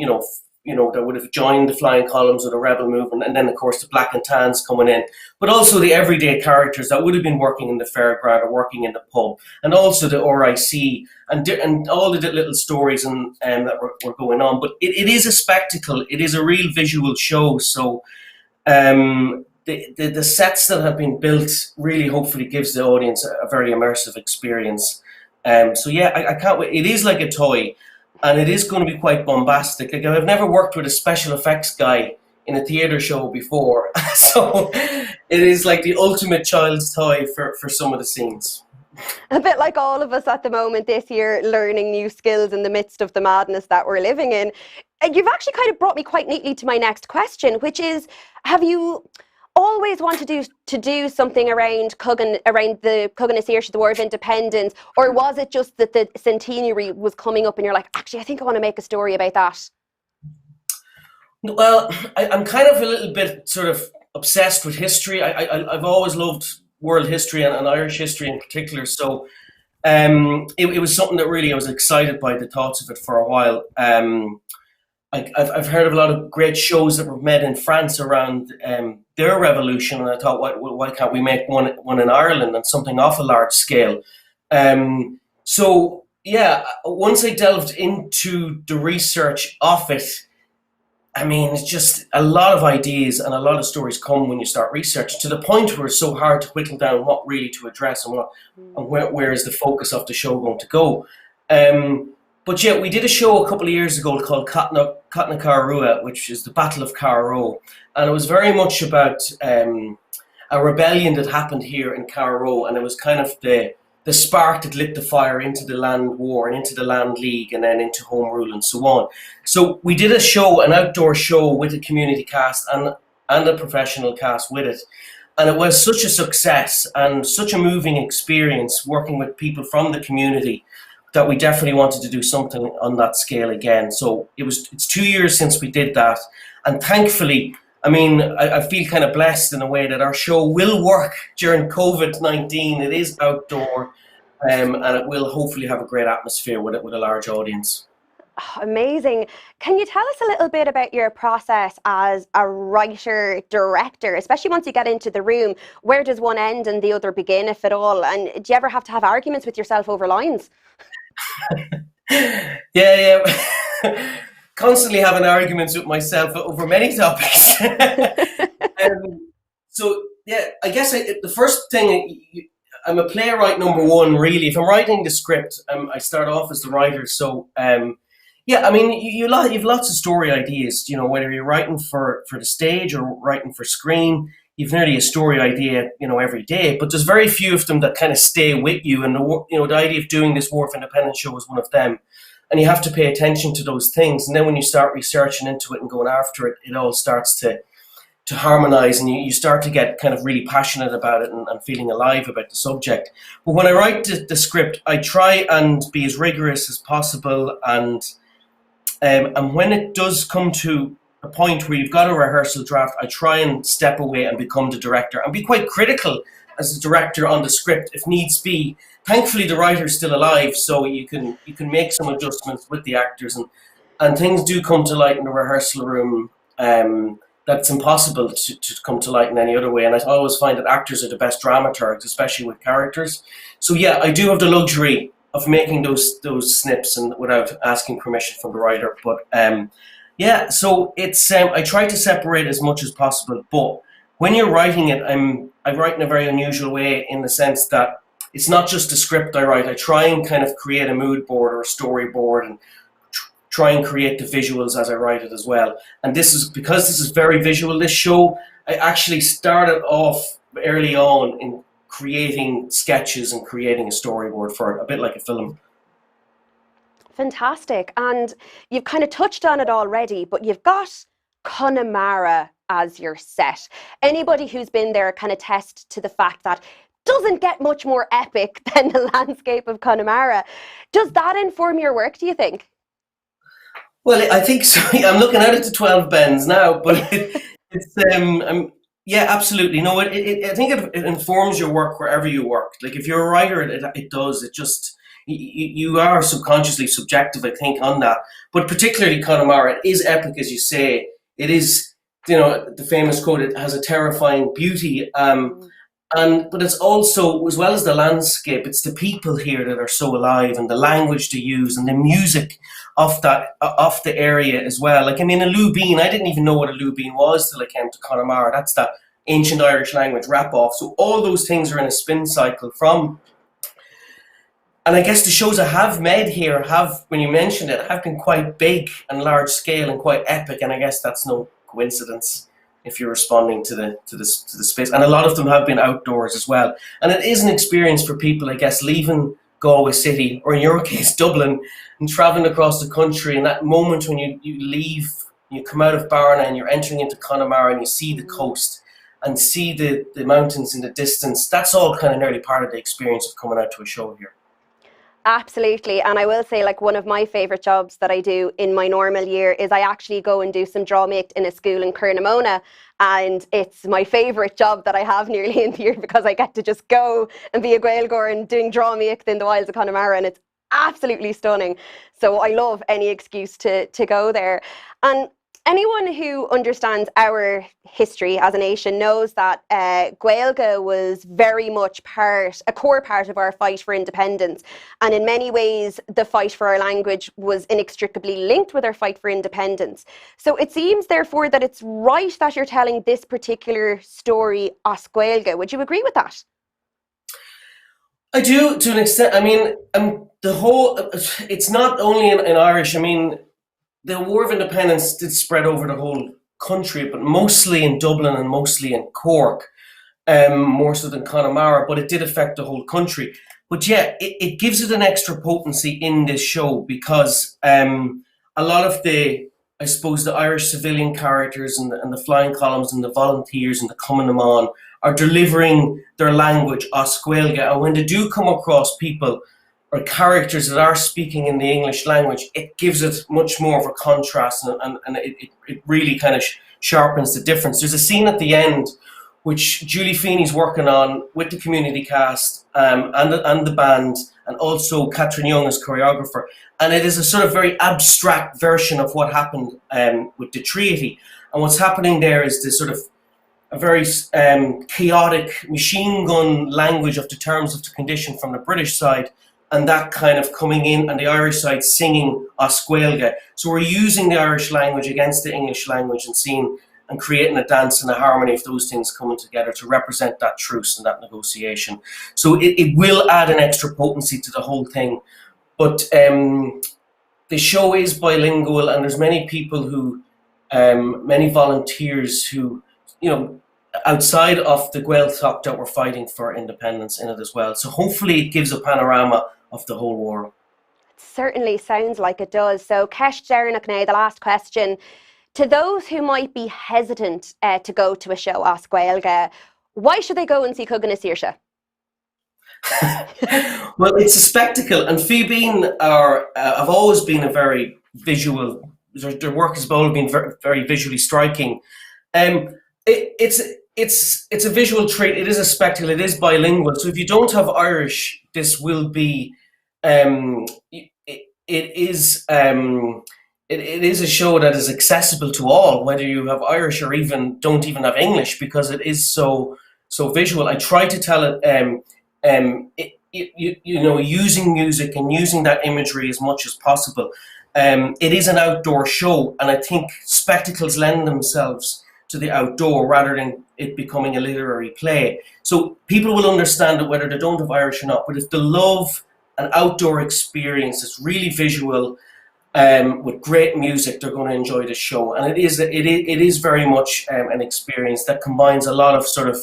that would have joined the flying columns of the rebel movement, and then of course the black and tans coming in, but also the everyday characters that would have been working in the fairground or working in the pub, and also the RIC and all the little stories and that were going on. But it is a spectacle. It is a real visual show. So the sets that have been built really hopefully gives the audience a very immersive experience. So yeah, I can't wait. It is like a toy. And it is going to be quite bombastic. Like, I've never worked with a special effects guy in a theatre show before. So it is like the ultimate child's toy for some of the scenes. A bit like all of us at the moment this year, learning new skills in the midst of the madness that we're living in. You've actually kind of brought me quite neatly to my next question, which is, have you always wanted to do something around the Cogan the War of Independence, or was it just that the centenary was coming up and you're like, actually, I think I want to make a story about that? Well, I'm kind of a little bit sort of obsessed with history. I've always loved world history and Irish history in particular. So it was something that really I was excited by the thoughts of it for a while. I've heard of a lot of great shows that were made in France around their revolution, and I thought, why can't we make one in Ireland, and something off a large scale? So yeah, once I delved into the research of it, I mean, it's just a lot of ideas and a lot of stories come when you start researching, to the point where it's so hard to whittle down what really to address and where is the focus of the show going to go. But yeah, we did a show a couple of years ago called Catna Carrua, which is the Battle of Carrow. And it was very much about a rebellion that happened here in Carrow. And it was kind of the spark that lit the fire into the land war and into the land league and then into home rule and so on. So we did a show, an outdoor show with a community cast and a professional cast with it. And it was such a success and such a moving experience working with people from the community that we definitely wanted to do something on that scale again. So it's 2 years since we did that. And thankfully, I mean, I feel kind of blessed in a way that our show will work during COVID-19. It is outdoor, and it will hopefully have a great atmosphere with a large audience. Oh, amazing. Can you tell us a little bit about your process as a writer-director, especially once you get into the room? Where does one end and the other begin, if at all? And do you ever have to have arguments with yourself over lines? Yeah. Constantly having arguments with myself over many topics. So yeah, I guess the first thing, I'm a playwright number one, really. If I'm writing the script, I start off as the writer. So yeah, I mean, you've lots of story ideas. Whether you're writing for the stage or writing for screen, you've nearly a story idea, every day. But there's very few of them that kind of stay with you. And the idea of doing this War of Independence show is one of them. And you have to pay attention to those things. And then when you start researching into it and going after it, it all starts to harmonize, and you start to get kind of really passionate about it and feeling alive about the subject. But when I write the script, I try and be as rigorous as possible. And when it does come to a point where you've got a rehearsal draft, I try and step away and become the director and be quite critical as a director on the script if needs be. Thankfully, the writer's still alive, so you can make some adjustments with the actors, and things do come to light in the rehearsal room that's impossible to come to light in any other way. And I always find that actors are the best dramaturgs, especially with characters. So yeah, I do have the luxury of making those snips and without asking permission from the writer. But yeah, so it's I try to separate as much as possible. But when you're writing it, I write in a very unusual way, in the sense that it's not just a script I write. I try and kind of create a mood board or a storyboard and try and create the visuals as I write it as well. And because this is very visual, this show, I actually started off early on in creating sketches and creating a storyboard for it, a bit like a film. Fantastic. And you've kind of touched on it already, but you've got Connemara as your set. Anybody who's been there can attest to the fact that doesn't get much more epic than the landscape of Connemara. Does that inform your work, do you think? Well, I think so. I'm looking at it to 12 bends now, but it's yeah, absolutely. No, I think it informs your work wherever you work. Like if you're a writer, it does. It just you are subconsciously subjective, I think, on that. But particularly Connemara, it is epic, as you say. It is, you know, the famous quote. It has a terrifying beauty. But it's also, as well as the landscape, it's the people here that are so alive, and the language they use, and the music of the area as well. Like, I mean, a lúibín, I didn't even know what a lúibín was till I came to Connemara. That's that ancient Irish language rap-off. So all those things are in a spin cycle from. And I guess the shows I have made here have, when you mentioned it, have been quite big and large scale and quite epic. And I guess that's no coincidence if you're responding to the space. And a lot of them have been outdoors as well. And it is an experience for people, I guess, leaving Galway City, or in your case, Dublin, and traveling across the country. And that moment when you leave, you come out of Barna and you're entering into Connemara and you see the coast and see the mountains in the distance, that's all kind of nearly part of the experience of coming out to a show here. Absolutely. And I will say, like, one of my favourite jobs that I do in my normal year is I actually go and do some drámaíocht in a school in Cernamona. And it's my favourite job that I have nearly in the year, because I get to just go and be a Gaeilgeoir and doing drámaíocht in the wilds of Connemara, and it's absolutely stunning. So I love any excuse to go there. And anyone who understands our history as a nation knows that Gaeilge was very much a core part of our fight for independence. And in many ways, the fight for our language was inextricably linked with our fight for independence. So it seems, therefore, that it's right that you're telling this particular story as Gaeilge. Would you agree with that? I do, to an extent. I mean, it's not only in Irish. I mean, the War of Independence did spread over the whole country, but mostly in Dublin and mostly in Cork, more so than Connemara, but it did affect the whole country. But yeah, it gives it an extra potency in this show, because a lot of the Irish civilian characters and the flying columns and the volunteers and the Cumann are delivering their language as Gaeilge. And when they do come across people or characters that are speaking in the English language, it gives it much more of a contrast, and it really kind of sharpens the difference. There's a scene at the end which Julie Feeney's working on with the community cast and the band, and also Catherine Young as choreographer. And it is a sort of very abstract version of what happened with the treaty. And what's happening there is this sort of a very chaotic machine gun language of the terms of the condition from the British side, and that kind of coming in, and the Irish side singing as Gaeilge. So we're using the Irish language against the English language and creating a dance and a harmony of those things coming together to represent that truce and that negotiation. So it will add an extra potency to the whole thing. But the show is bilingual, and there's many people who, many volunteers who, you know, outside of the Gaeltacht that were fighting for independence in it as well. So hopefully it gives a panorama of the whole war. It certainly sounds like it does. So Ceist Dearnach now, the last question. To those who might be hesitant to go to a show as Gaeilge, why should they go and see Cúgan na Saoirse? Well, it's a spectacle, and Fíbín have always been a very visual, their work has always been very, very visually striking. It's a visual treat. It is a spectacle. It is bilingual. So if you don't have Irish, this will be. It is a show that is accessible to all, whether you have Irish or even don't even have English, because it is so visual. I try to tell it, you know, using music and using that imagery as much as possible. It is an outdoor show, and I think spectacles lend themselves to the outdoor rather than it becoming a literary play. So people will understand it whether they don't have Irish or not, but if they love an outdoor experience that's really visual, with great music, they're going to enjoy the show. And it is very much an experience that combines a lot of sort of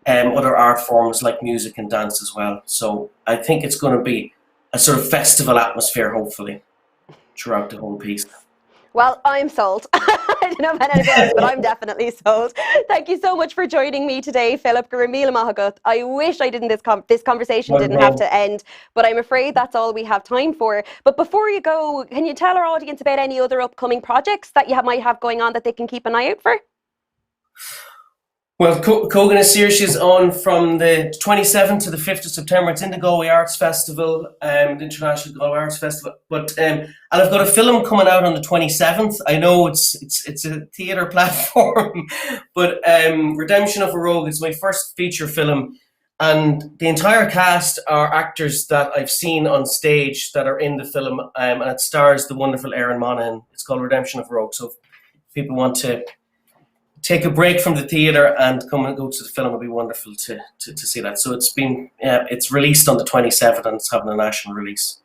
other art forms like music and dance as well. So I think it's going to be a sort of festival atmosphere, hopefully, throughout the whole piece. Well, I'm sold. I don't know about anybody else, but I'm definitely sold. Thank you so much for joining me today, Philip. I wish I didn't. This conversation didn't have to end, but I'm afraid that's all we have time for. But before you go, can you tell our audience about any other upcoming projects that you might have going on that they can keep an eye out for? Well, CRUAñAS series is on from the 27th to the 5th of September. It's in the Galway Arts Festival, the International Galway Arts Festival. But and I've got a film coming out on the 27th. I know it's a theatre platform, but Redemption of a Rogue is my first feature film, and the entire cast are actors that I've seen on stage that are in the film, and it stars the wonderful Erin Monaghan. It's called Redemption of a Rogue. So if people want to take a break from the theatre and come and go to the film, it'll be wonderful to see that. So it's released on the 27th and it's having a national release.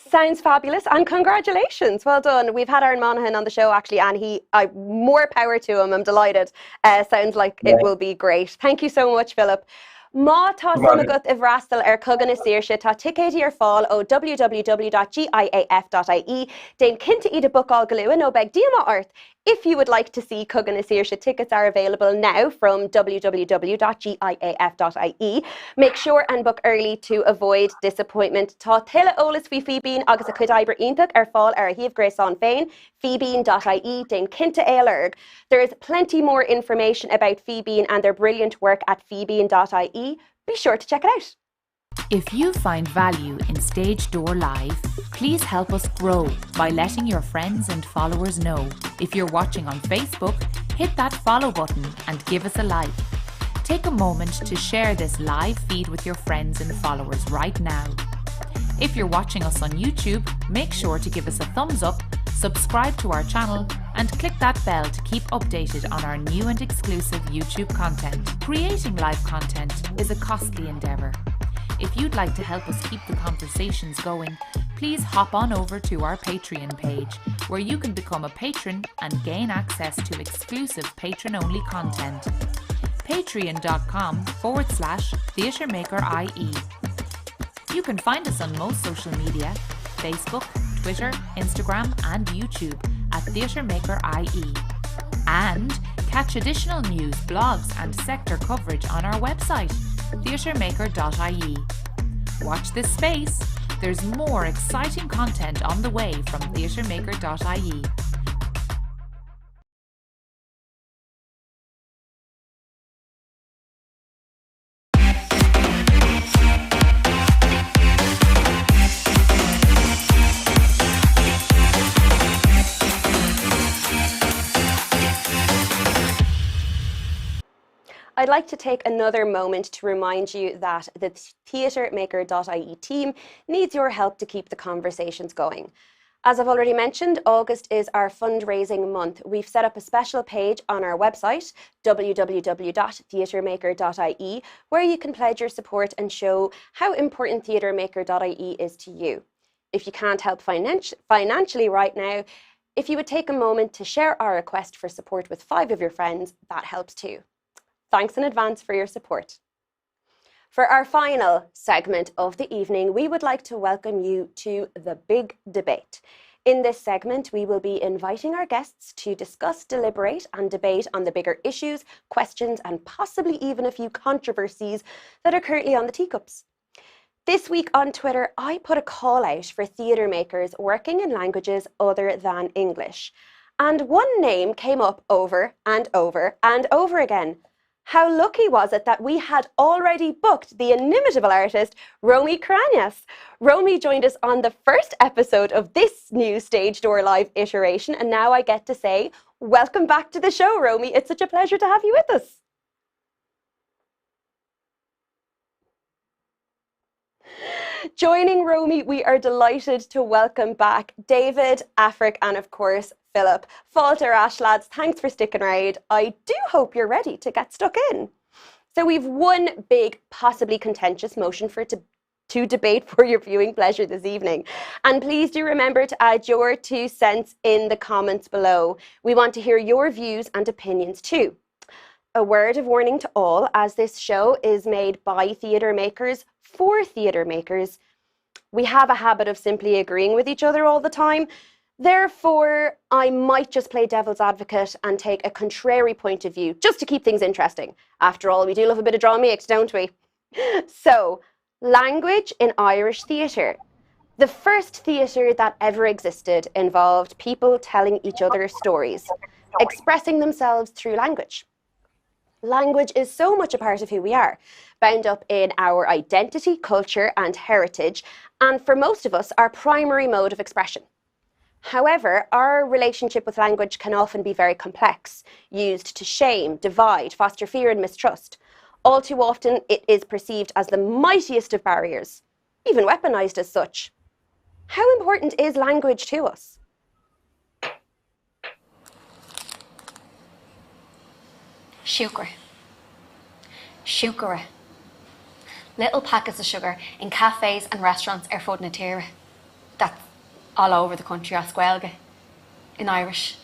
Sounds fabulous, and congratulations. Well done. We've had Erin Monaghan on the show actually, and more power to him. I'm delighted. Sounds like it will be great. Thank you so much, Philip. Má tá sumagat I bhreastal cogadh na saoirse tá ticéidí ar fáil ó www.giaf.ie déan cinnte iad a bookál go luain ó beag díama ort. If you would like to see cogadh na saoirse, tickets are available now from www.giaf.ie. Make sure and book early to avoid disappointment. Tá tuile ólas fí Fíbín agus a chud oibre iontach ar fáil ar a híomh gréasán féin, fíbín.ie déan cinnte éilearg. There is plenty more information about Fíbín and their brilliant work at fíbín.ie. Be sure to check it out. If you find value in Stage Door Live, please help us grow by letting your friends and followers know. If you're watching on Facebook, hit that follow button and give us a like. Take a moment to share this live feed with your friends and followers right now. If you're watching us on YouTube, make sure to give us a thumbs up, subscribe to our channel, and click that bell to keep updated on our new and exclusive YouTube content. Creating live content is a costly endeavour. If you'd like to help us keep the conversations going, please hop on over to our Patreon page, where you can become a patron and gain access to exclusive patron-only content. patreon.com/TheatreMakerIE. You can find us on most social media, Facebook, Twitter, Instagram and YouTube at TheatreMakerIE. And catch additional news, blogs and sector coverage on our website, theatremaker.ie. Watch this space. There's more exciting content on the way from theatremaker.ie. I'd like to take another moment to remind you that the theatremaker.ie team needs your help to keep the conversations going. As I've already mentioned, August is our fundraising month. We've set up a special page on our website, www.theatremaker.ie, where you can pledge your support and show how important theatremaker.ie is to you. If you can't help financially right now, if you would take a moment to share our request for support with 5 of your friends, that helps too. Thanks in advance for your support. For our final segment of the evening, we would like to welcome you to The Big Debate. In this segment, we will be inviting our guests to discuss, deliberate and debate on the bigger issues, questions and possibly even a few controversies that are currently on the teacups. This week on Twitter, I put a call out for theatre makers working in languages other than English. And one name came up over and over and over again. How lucky was it that we had already booked the inimitable artist, ROMI CRUAñAS. ROMI joined us on the first episode of this new Stage Door Live iteration, and now I get to say, welcome back to the show, ROMI. It's such a pleasure to have you with us. Joining ROMI, we are delighted to welcome back David, AIFRIC, and of course, Philip. Falter Ash, lads, thanks for sticking around. I do hope you're ready to get stuck in. So we've one big, possibly contentious motion to debate for your viewing pleasure this evening. And please do remember to add your 2 cents in the comments below. We want to hear your views and opinions too. A word of warning to all, as this show is made by theatre makers for theatre makers. We have a habit of simply agreeing with each other all the time. Therefore, I might just play devil's advocate and take a contrary point of view, just to keep things interesting. After all, we do love a bit of drama mix, don't we? So, language in Irish theatre. The first theatre that ever existed involved people telling each other stories, expressing themselves through language. Language is so much a part of who we are, bound up in our identity, culture, and heritage, and for most of us, our primary mode of expression. However, our relationship with language can often be very complex, used to shame, divide, foster fear and mistrust. All too often, it is perceived as the mightiest of barriers, even weaponized as such. How important is language to us? Sugar. Sugar. Little packets of sugar in cafes and restaurants are fud na tíre. That's all over the country, as Gaeilge, in Irish.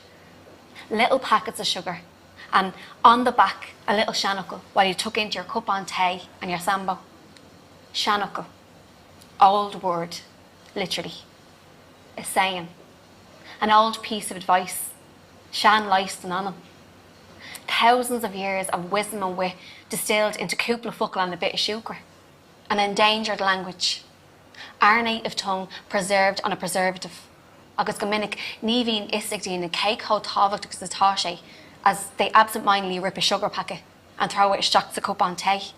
Little packets of sugar, and on the back, a little shannuckle while you tuck into your cup on tea and your sambo. Shannuckle. Old word, literally. A saying. An old piece of advice. Shan Leiston on them. Thousands of years of wisdom and wit distilled into cúpla focal and a bit of sugar. An endangered language. Our native tongue preserved on a preservative. Agus gomininic ní bhíonn istigh na cake ho tábhacht agus atá sé, as they absent-mindedly rip a sugar packet and throw it isteach sa cup on tea.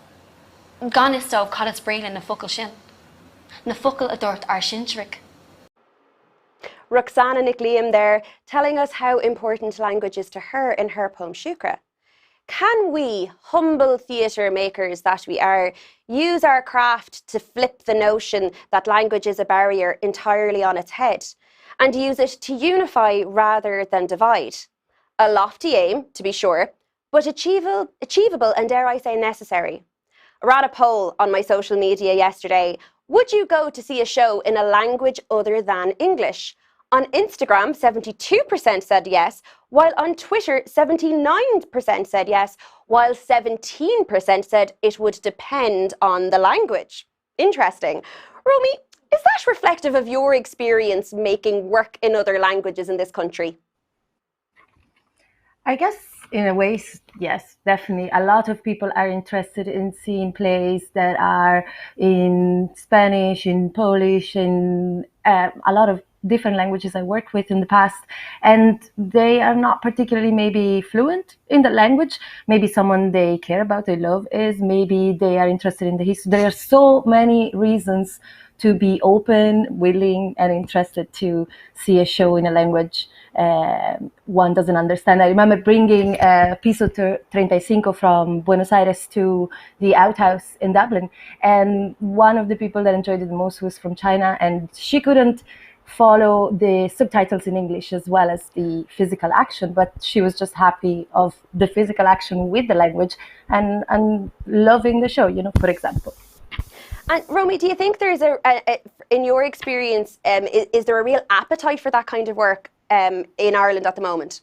Gan is dóibh cad is brílan na focal sin. Na focal a dúirt ar sintric. Roxana Nick-Liam there, telling us how important language is to her in her poem Shukra. Can we, humble theatre makers that we are, use our craft to flip the notion that language is a barrier entirely on its head and use it to unify rather than divide? A lofty aim, to be sure, but achievable and, dare I say, necessary. I ran a poll on my social media yesterday. Would you go to see a show in a language other than English? On Instagram, 72% said yes, while on Twitter, 79% said yes, while 17% said it would depend on the language. Interesting. Romy, is that reflective of your experience making work in other languages in this country? I guess in a way, yes, definitely. A lot of people are interested in seeing plays that are in Spanish, in Polish, in a lot of different languages I worked with in the past, and they are not particularly maybe fluent in the language. Maybe someone they care about, they love is, maybe they are interested in the history. There are so many reasons to be open, willing, and interested to see a show in a language one doesn't understand. I remember bringing Piso 35 from Buenos Aires to the Outhouse in Dublin, and one of the people that enjoyed it the most was from China, and she couldn't follow the subtitles in English as well as the physical action, but she was just happy of the physical action with the language and loving the show, you know, for example. And Romy, do you think there's in your experience, is there a real appetite for that kind of work in Ireland at the moment?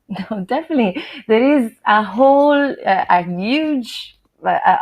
No, definitely. There is a huge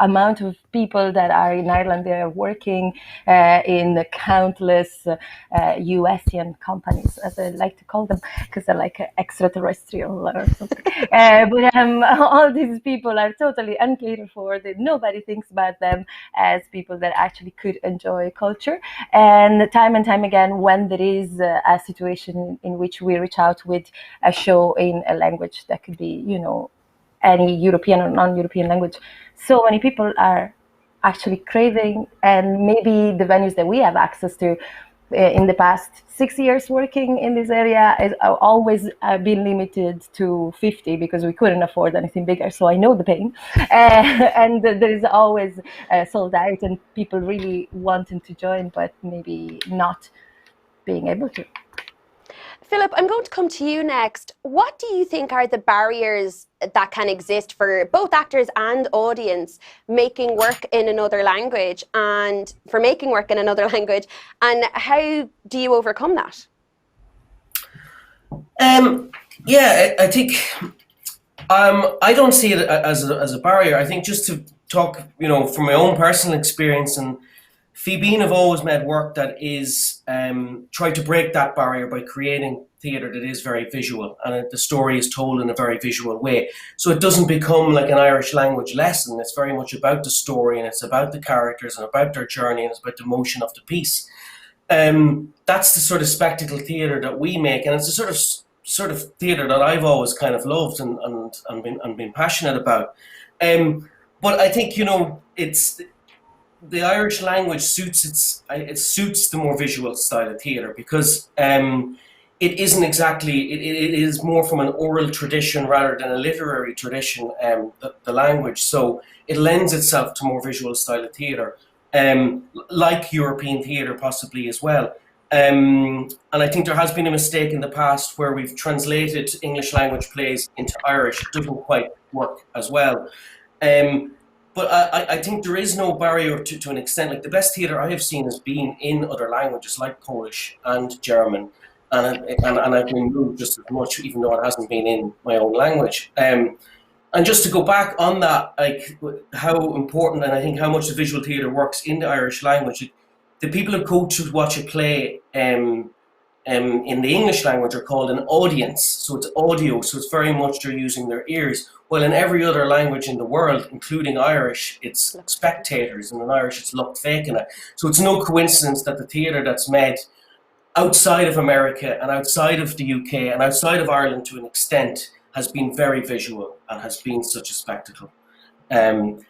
amount of people that are in Ireland. They are working in the countless USian companies, as I like to call them, because they're like extraterrestrial or something. But all these people are totally uncatered for. Nobody thinks about them as people that actually could enjoy culture. And time again, when there is a situation in which we reach out with a show in a language that could be, you know, any European or non-European language, so many people are actually craving, and maybe the venues that we have access to in the past 6 years working in this area is always been limited to 50 because we couldn't afford anything bigger. So I know the pain, and there is always sold out and people really wanting to join, but maybe not being able to. Philip, I'm going to come to you next. What do you think are the barriers that can exist for both actors and audience making work in another language, and how do you overcome that? Yeah, I think I don't see it as a barrier. I think just to talk, you know, from my own personal experience and Fíbín have always made work that is tried to break that barrier by creating theatre that is very visual, and the story is told in a very visual way. So it doesn't become like an Irish language lesson. It's very much about the story, and it's about the characters, and about their journey, and it's about the motion of the piece. That's the sort of spectacle theatre that we make, and it's a sort of theatre that I've always kind of loved and been passionate about. But I think, you know, it's the Irish language suits the more visual style of theatre, because it isn't exactly, it is more from an oral tradition rather than a literary tradition, the language. So it lends itself to more visual style of theatre, like European theatre possibly as well. And I think there has been a mistake in the past where we've translated English language plays into Irish. It doesn't quite work as well. But I think there is no barrier to an extent. Like, the best theatre I have seen has been in other languages like Polish and German, and I've been moved just as much, even though it hasn't been in my own language. And just to go back on that, like how important, and I think how much the visual theatre works in the Irish language. The people who go to watch a play in the English language are called an audience. So it's audio, so it's very much they're using their ears. Well, in every other language in the world, including Irish, it's spectators, and in Irish it's lucht féachana. So it's no coincidence that the theatre that's made outside of America and outside of the UK and outside of Ireland to an extent has been very visual and has been such a spectacle.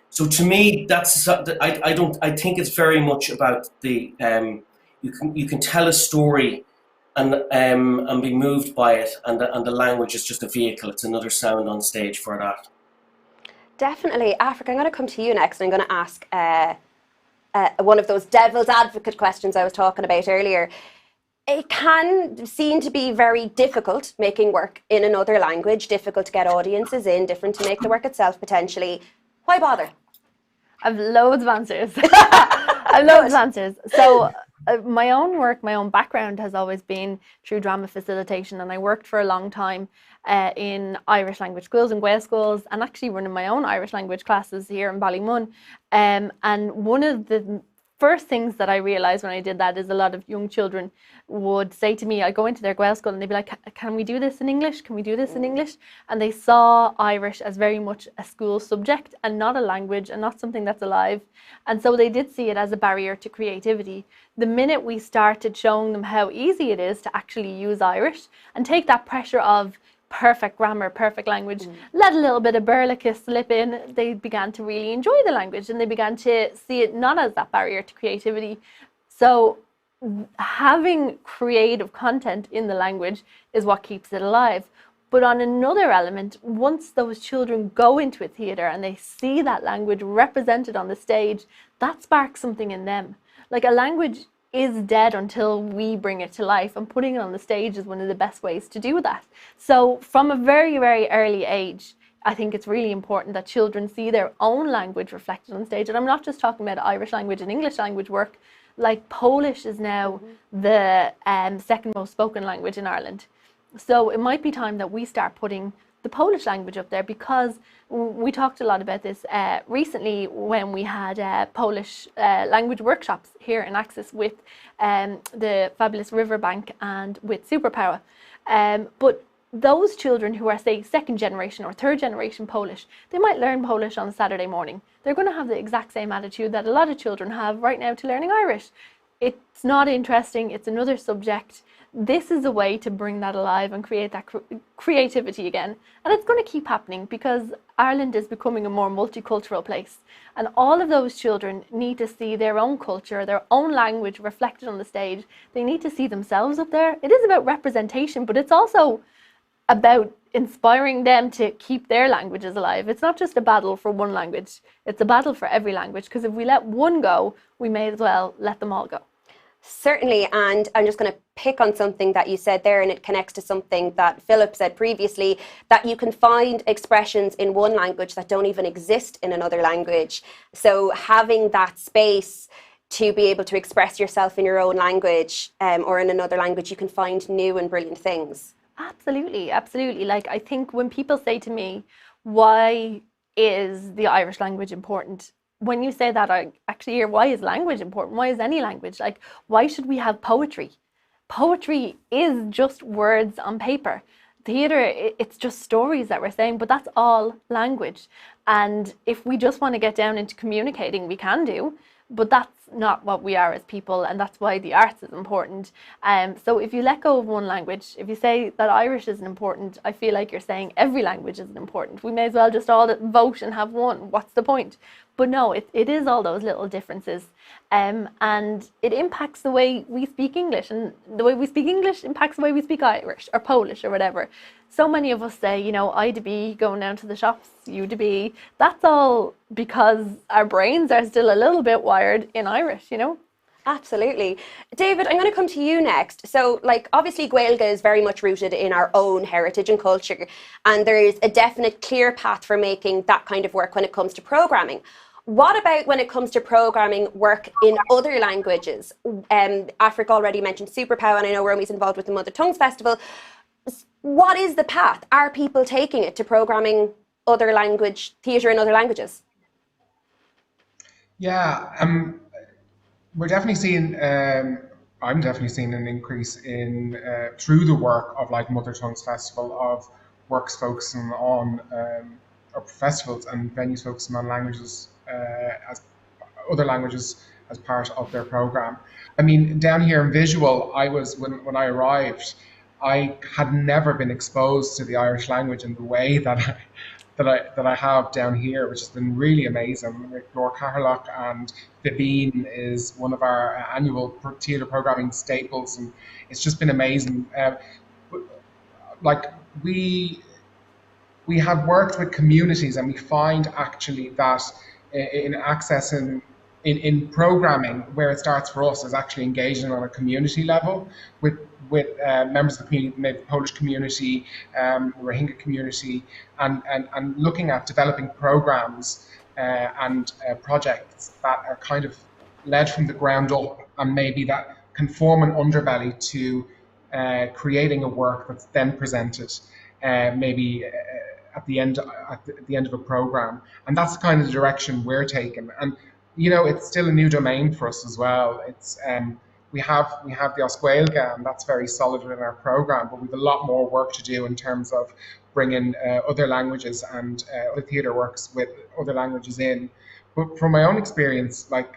So to me, that's I think it's very much about the you can tell a story and be moved by it, and the language is just a vehicle. It's another sound on stage for that. Definitely. AIFRIC, I'm going to come to you next, and I'm going to ask one of those devil's advocate questions I was talking about earlier. It can seem to be very difficult making work in another language, difficult to get audiences in, different to make the work itself potentially. Why bother? I've loads of answers. I've loads of answers. So my own work, my own background has always been through drama facilitation, and I worked for a long time in Irish language schools and Gael schools, and actually running my own Irish language classes here in Ballymun. And one of the first things that I realized when I did that is a lot of young children would say to me, I go into their Gael school and they'd be like, can we do this in English? Can we do this in English? And they saw Irish as very much a school subject and not a language and not something that's alive. And so they did see it as a barrier to creativity. The minute we started showing them how easy it is to actually use Irish and take that pressure of perfect grammar, perfect language, let a little bit of Berlicus slip in, they began to really enjoy the language, and they began to see it not as that barrier to creativity. So having creative content in the language is what keeps it alive. But on another element, once those children go into a theatre and they see that language represented on the stage, that sparks something in them. Like, a language is dead until we bring it to life, and putting it on the stage is one of the best ways to do that. So from a very, very early age, I think it's really important that children see their own language reflected on stage. And I'm not just talking about Irish language and English language work. Like, Polish is now the second most spoken language in Ireland. So it might be time that we start putting the Polish language up there, because we talked a lot about this recently when we had Polish language workshops here in Axis with the fabulous Riverbank and with Superpower. But those children who are, say, second generation or third generation Polish, they might learn Polish on a Saturday morning. They're going to have the exact same attitude that a lot of children have right now to learning Irish. It's not interesting, it's another subject. This is a way to bring that alive and create that creativity again. And it's going to keep happening, because Ireland is becoming a more multicultural place. And all of those children need to see their own culture, their own language reflected on the stage. They need to see themselves up there. It is about representation, but it's also about inspiring them to keep their languages alive. It's not just a battle for one language, it's a battle for every language, because if we let one go, we may as well let them all go. Certainly, and I'm just going to pick on something that you said there, and it connects to something that Philip said previously, that you can find expressions in one language that don't even exist in another language. So having that space to be able to express yourself in your own language or in another language, you can find new and brilliant things. Absolutely, absolutely. Like, I think when people say to me, why is the Irish language important? when you say that, I actually hear, why is language important? Why is any language? Like, why should we have poetry? Poetry is just words on paper. Theatre, it's just stories that we're saying, but that's all language. And if we just want to get down into communicating, we can do, but that's not what we are as people, and that's why the arts is important. So if you let go of one language, if you say that Irish isn't important, I feel like you're saying every language isn't important. We may as well just all vote and have one. What's the point? But no, it is all those little differences. And it impacts the way we speak English, and the way we speak English impacts the way we speak Irish or Polish or whatever. So many of us say, you know, I to be going down to the shops, you to be. That's all because our brains are still a little bit wired in Irish, you know? Absolutely. David, I'm going to come to you next. So, like, obviously Gaeilge is very much rooted in our own heritage and culture, and there is a definite clear path for making that kind of work when it comes to programming. What about when it comes to programming work in other languages? AIFRIC already mentioned Superpow, and I know ROMI's involved with the Mother Tongues Festival. What is the path? Are people taking it to programming other language, theatre in other languages? Yeah, we're definitely seeing, I'm definitely seeing an increase in, through the work of like Mother Tongues Festival, of works focusing on, or festivals and venues focusing on languages, as other languages as part of their program. I mean, down here in visual, I was, when I arrived, I had never been exposed to the Irish language in the way that I have down here, which has been really amazing. Like RUAIRC and Fíbín is one of our annual theatre programming staples, and it's just been amazing. Like we have worked with communities, and we find actually that in accessing in programming, where it starts for us is actually engaging on a community level with members of the community, maybe the Polish community, Rohingya community, and looking at developing programs and projects that are kind of led from the ground up, and maybe that can form an underbelly to creating a work that's then presented maybe at the end of a program. And that's kind of the direction we're taking. And you know, it's still a new domain for us as well. It's we have the Gaeilge, and that's very solid in our program, but we've a lot more work to do in terms of bringing other languages and other theatre works with other languages in. But from my own experience, like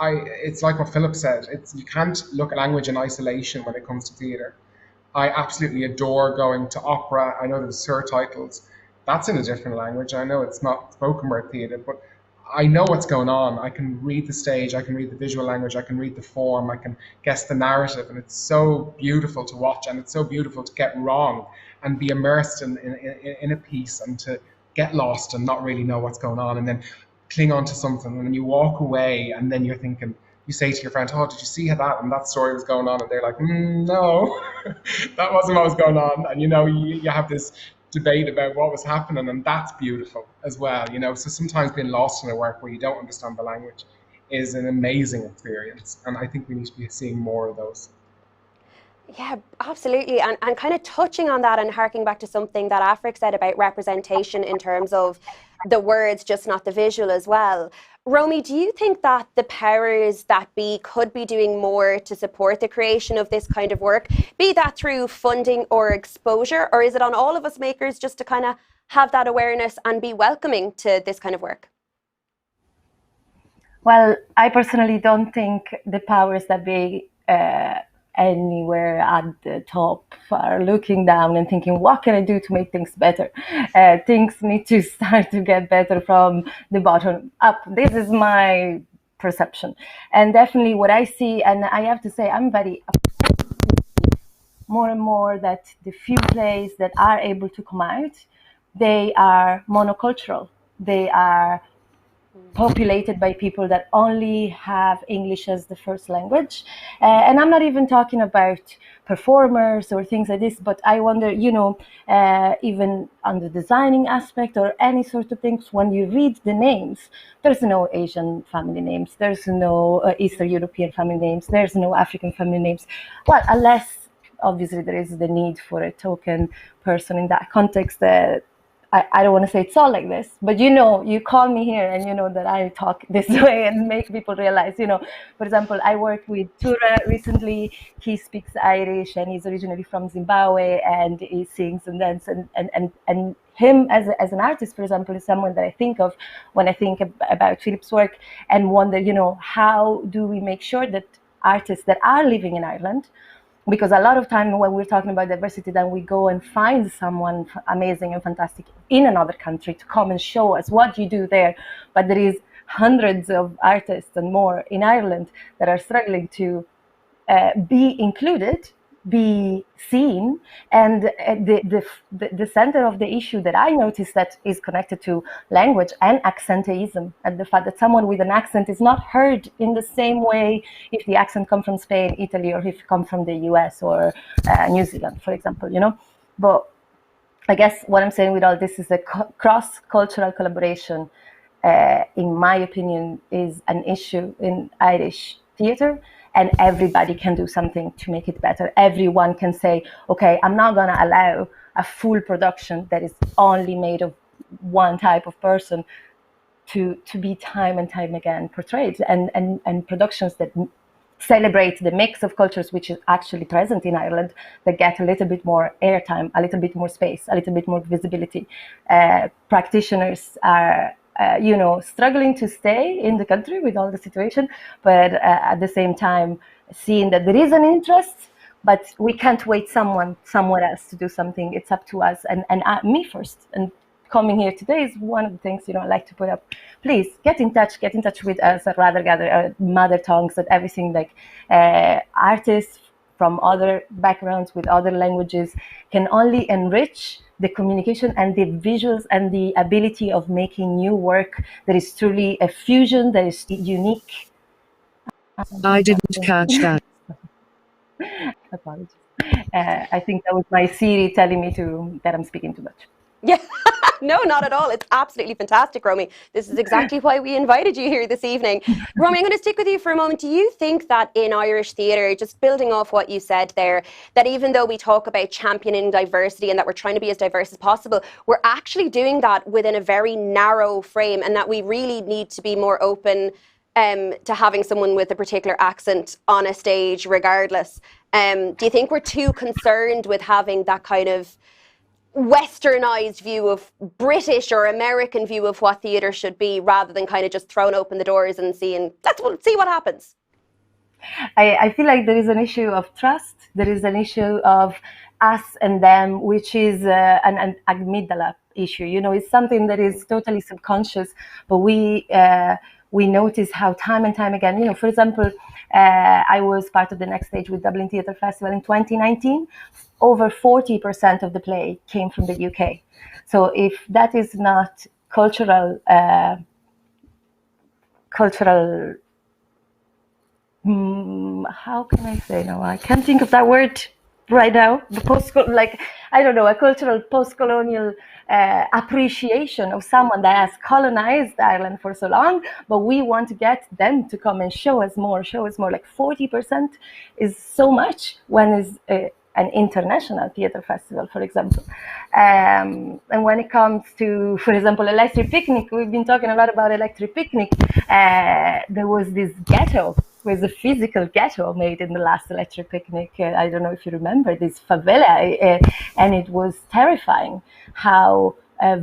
it's like what Philip said. You can't look at language in isolation when it comes to theatre. I absolutely adore going to opera. I know there's surtitles. That's in a different language. I know it's not spoken word theatre, but I know what's going on. I can read the stage, I can read the visual language, I can read the form, I can guess the narrative, and it's so beautiful to watch, and it's so beautiful to get wrong and be immersed in a piece, and to get lost and not really know what's going on, and then cling on to something, and then you walk away, and then you're thinking, you say to your friend, oh, did you see how that story was going on? And they're like, no, that wasn't what was going on. And you know, you have this debate about what was happening, and that's beautiful as well, you know. So sometimes being lost in a work where you don't understand the language is an amazing experience, and I think we need to be seeing more of those. Yeah, absolutely. And kind of touching on that and harking back to something that AIFRIC said about representation in terms of the words, just not the visual as well. ROMI, do you think that the powers that be could be doing more to support the creation of this kind of work, be that through funding or exposure, or is it on all of us makers just to kind of have that awareness and be welcoming to this kind of work? Well, I personally don't think the powers that be anywhere at the top are looking down and thinking, what can I do to make things better? Things need to start to get better from the bottom up. This is my perception. And definitely what I see, and I have to say, I'm very more and more that the few plays that are able to come out, they are monocultural. They are populated by people that only have English as the first language. And I'm not even talking about performers or things like this, but I wonder, you know, even on the designing aspect or any sort of things, when you read the names, there's no Asian family names, there's no Eastern European family names, there's no African family names. Well, unless obviously there is the need for a token person in that context, I don't want to say it's all like this, but you call me here and you know that I talk this way and make people realize, for example, I worked with Tura recently. He speaks Irish and he's originally from Zimbabwe, and he sings and dances, and him as an artist, for example, is someone that I think of when I think about Philip's work and wonder, how do we make sure that artists that are living in Ireland, because a lot of time when we're talking about diversity, then we go and find someone amazing and fantastic in another country to come and show us what you do there. But there is hundreds of artists and more in Ireland that are struggling to be included, be seen, and the center of the issue that I noticed that is connected to language and accenteism, and the fact that someone with an accent is not heard in the same way if the accent comes from Spain, Italy, or if it comes from the US or New Zealand, for example, But I guess what I'm saying with all this is a cross-cultural collaboration, in my opinion, is an issue in Irish theatre. And everybody can do something to make it better. Everyone can say, okay, I'm not going to allow a full production that is only made of one type of person to be time and time again portrayed. And productions that celebrate the mix of cultures, which is actually present in Ireland, that get a little bit more airtime, a little bit more space, a little bit more visibility. Practitioners are struggling to stay in the country with all the situation, but at the same time, seeing that there is an interest, but we can't wait someone somewhere else to do something. It's up to us, and me first. And coming here today is one of the things I like to put up. Please get in touch with us at Rather Gather, mother tongues, and everything, like artists from other backgrounds with other languages can only enrich the communication and the visuals and the ability of making new work that is truly a fusion, that is unique. I didn't catch that. Apologies. I think that was my Siri telling me that I'm speaking too much. Yeah, no, not at all. It's absolutely fantastic, Romy. This is exactly why we invited you here this evening. Romy, I'm going to stick with you for a moment. Do you think that in Irish theatre, just building off what you said there, that even though we talk about championing diversity and that we're trying to be as diverse as possible, we're actually doing that within a very narrow frame, and that we really need to be more open to having someone with a particular accent on a stage regardless? Do you think we're too concerned with having that kind of westernized view of British or American view of what theatre should be, rather than kind of just throwing open the doors and see what happens? I feel like there is an issue of trust. There is an issue of us and them, which is an amygdala issue. It's something that is totally subconscious, but we notice how time and time again, for example, I was part of the Next Stage with Dublin Theatre Festival in 2019. Over 40% of the play came from the UK. So if that is not cultural, how can I say now? I can't think of that word right now. A cultural post-colonial appreciation of someone that has colonized Ireland for so long, but we want to get them to come and show us more. Like 40% is so much when it's an international theatre festival, for example. And when it comes to, for example, Electric Picnic, we've been talking a lot about Electric Picnic. There was this ghetto, was a physical ghetto made in the last Electric Picnic. I don't know if you remember this favela, and it was terrifying how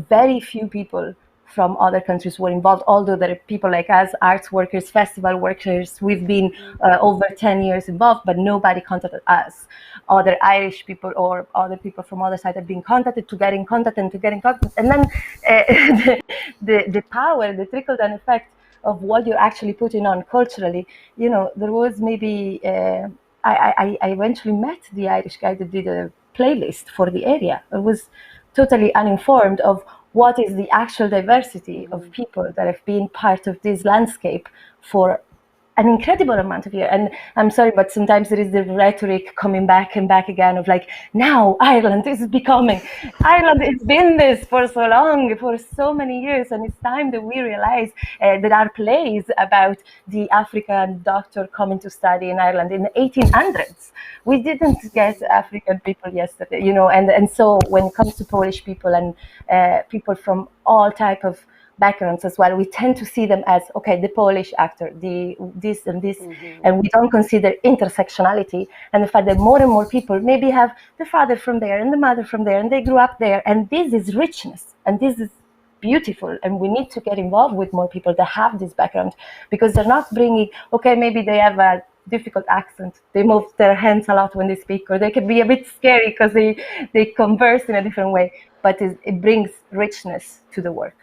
very few people from other countries were involved, although there are people like us, arts workers, festival workers. We've been over 10 years involved, but nobody contacted us. Other Irish people or other people from other sides have been contacted to get in contact. And then the power, the trickle-down effect of what you're actually putting on culturally, there was maybe, I eventually met the Irish guy that did a playlist for the area. I was totally uninformed of what is the actual diversity of people that have been part of this landscape for an incredible amount of years. And I'm sorry, but sometimes there is the rhetoric coming back and back again of like, now Ireland has been this for so long, for so many years, and it's time that we realize that there are plays about the African doctor coming to study in Ireland in the 1800s. We didn't get African people yesterday, you know, and so when it comes to Polish people and people from all type of backgrounds as well, we tend to see them as, okay, the Polish actor, this and this, and we don't consider intersectionality and the fact that more and more people maybe have the father from there and the mother from there and they grew up there, and this is richness and this is beautiful, and we need to get involved with more people that have this background, because they're not bringing, okay, maybe they have a difficult accent, they move their hands a lot when they speak, or they can be a bit scary because they converse in a different way, but it brings richness to the work.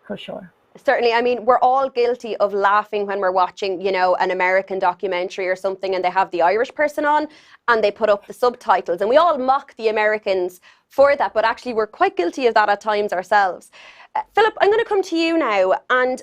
For sure. Certainly. I mean, we're all guilty of laughing when we're watching, you know, an American documentary or something, and they have the Irish person on and they put up the subtitles, and we all mock the Americans for that, but actually we're quite guilty of that at times ourselves. Philip, I'm going to come to you now, and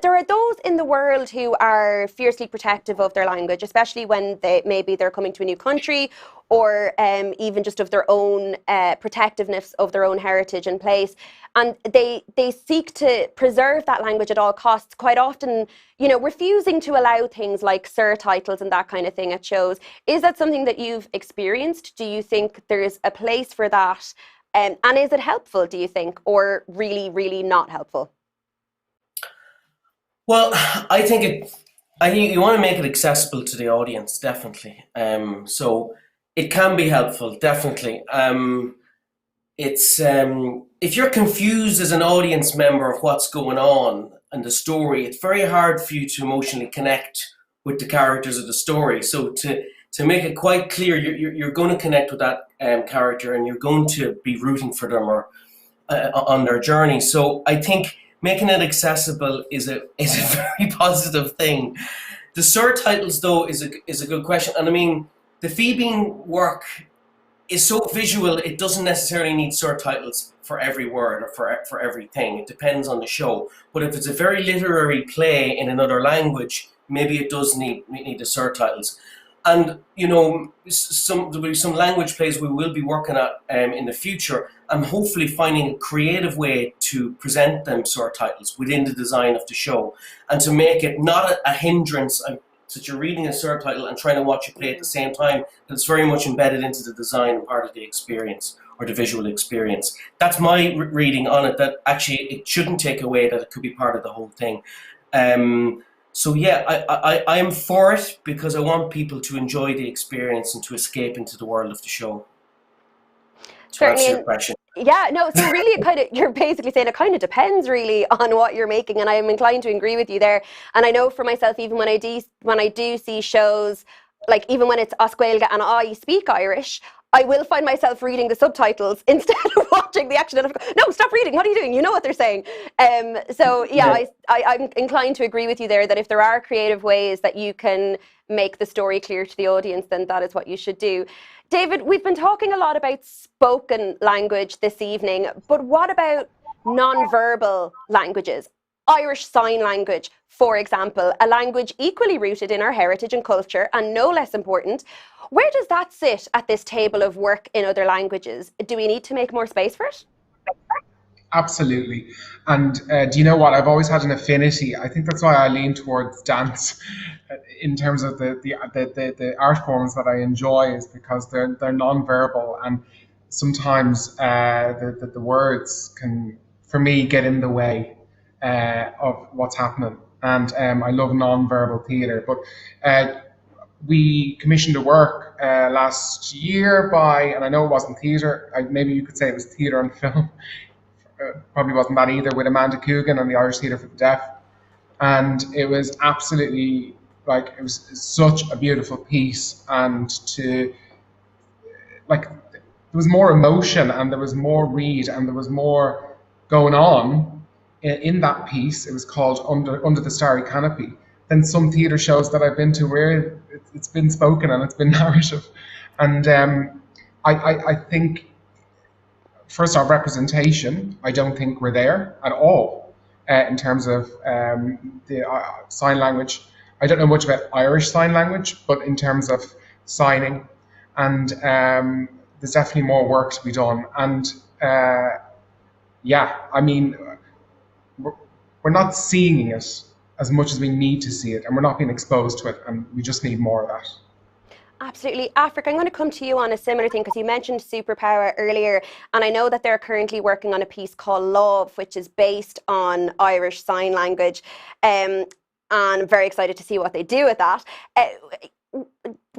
there are those in the world who are fiercely protective of their language, especially when maybe they're coming to a new country, or even just of their own protectiveness of their own heritage and place, and they seek to preserve that language at all costs, quite often, you know, refusing to allow things like surtitles and that kind of thing at shows. Is that something that you've experienced? Do you think there's a place for that? And is it helpful, do you think, or really, really not helpful? Well, I think you want to make it accessible to the audience, definitely. So it can be helpful, definitely. It's if you're confused as an audience member of what's going on and the story, it's very hard for you to emotionally connect with the characters of the story. So to make it quite clear, you're going to connect with that character, and you're going to be rooting for them or on their journey. So I think making it accessible is a very positive thing. The surtitles, though, is a good question. And I mean, the Fíbín work is so visual, it doesn't necessarily need surtitles for every word or for everything. It depends on the show. But if it's a very literary play in another language, maybe it does need the surtitles. And, you know, there'll be some language plays we will be working at in the future, and hopefully finding a creative way to present them surtitles within the design of the show, and to make it not a hindrance that you're reading a surtitle and trying to watch a play at the same time. It's very much embedded into the design and part of the experience, or the visual experience. That's my reading on it, that actually it shouldn't take away, that it could be part of the whole thing. So yeah, I am for it, because I want people to enjoy the experience and to escape into the world of the show. To answer your question. Yeah, no, so really you're basically saying it kind of depends really on what you're making, and I am inclined to agree with you there. And I know for myself, even when I do see shows, like even when it's Oscuelga and I speak Irish, I will find myself reading the subtitles instead of watching the action. No, stop reading. What are you doing? You know what they're saying. So yeah, I'm inclined to agree with you there, that if there are creative ways that you can make the story clear to the audience, then that is what you should do. David, we've been talking a lot about spoken language this evening, but what about non-verbal languages? Irish Sign Language, for example, a language equally rooted in our heritage and culture, and no less important. Where does that sit at this table of work in other languages? Do we need to make more space for it? Absolutely. And do you know what? I've always had an affinity. I think that's why I lean towards dance in terms of the art forms that I enjoy, is because they're non-verbal, and sometimes the words can, for me, get in the way of what's happening. And I love non-verbal theatre. But we commissioned a work last year and I know it wasn't theatre, maybe you could say it was theatre and film, probably wasn't that either, with Amanda Coogan and the Irish Theatre for the Deaf. And it was absolutely, it was such a beautiful piece, and there was more emotion, and there was more read, and there was more going on in that piece. It was called Under the Starry Canopy. Than some theatre shows that I've been to where it's been spoken and it's been narrative. And I think, first off, representation, I don't think we're there at all in terms of the sign language. I don't know much about Irish Sign Language, but in terms of signing, and there's definitely more work to be done. And yeah, I mean, we're not seeing it as much as we need to see it, and we're not being exposed to it, and we just need more of that. Absolutely. AIFRIC, I'm going to come to you on a similar thing, because you mentioned superpower earlier, and I know that they're currently working on a piece called Love, which is based on Irish Sign Language, and I'm very excited to see what they do with that.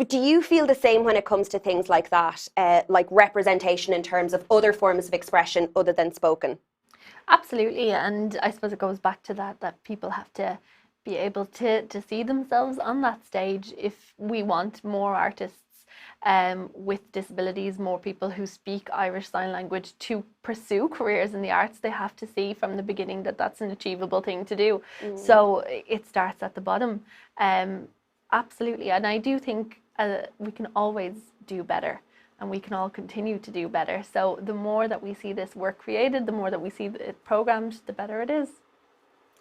Do you feel the same when it comes to things like that, like representation in terms of other forms of expression other than spoken? Absolutely, and I suppose it goes back to that people have to be able to see themselves on that stage. If we want more artists with disabilities, more people who speak Irish Sign Language to pursue careers in the arts, they have to see from the beginning that that's an achievable thing to do. So it starts at the bottom. Absolutely, and I do think we can always do better, and we can all continue to do better. So the more that we see this work created, the more that we see it programmed, the better it is.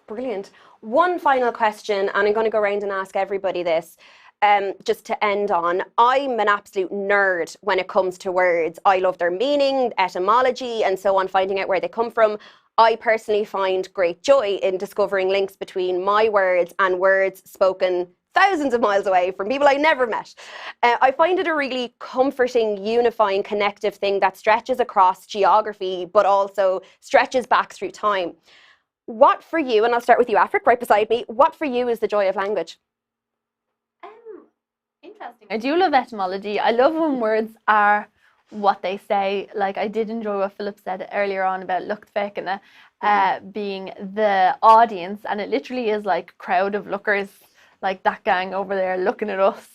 Brilliant. One final question, and I'm going to go around and ask everybody this, just to end on. I'm an absolute nerd when it comes to words. I love their meaning, etymology, and so on, finding out where they come from. I personally find great joy in discovering links between my words and words spoken thousands of miles away from people I never met. I find it a really comforting, unifying, connective thing that stretches across geography, but also stretches back through time. What for you, and I'll start with you, AIFRIC, right beside me, what for you is the joy of language? Interesting. I do love etymology. I love when words are what they say. Like, I did enjoy what Philip said earlier on about luchtfekene being the audience, and it literally is like crowd of lookers, like that gang over there looking at us.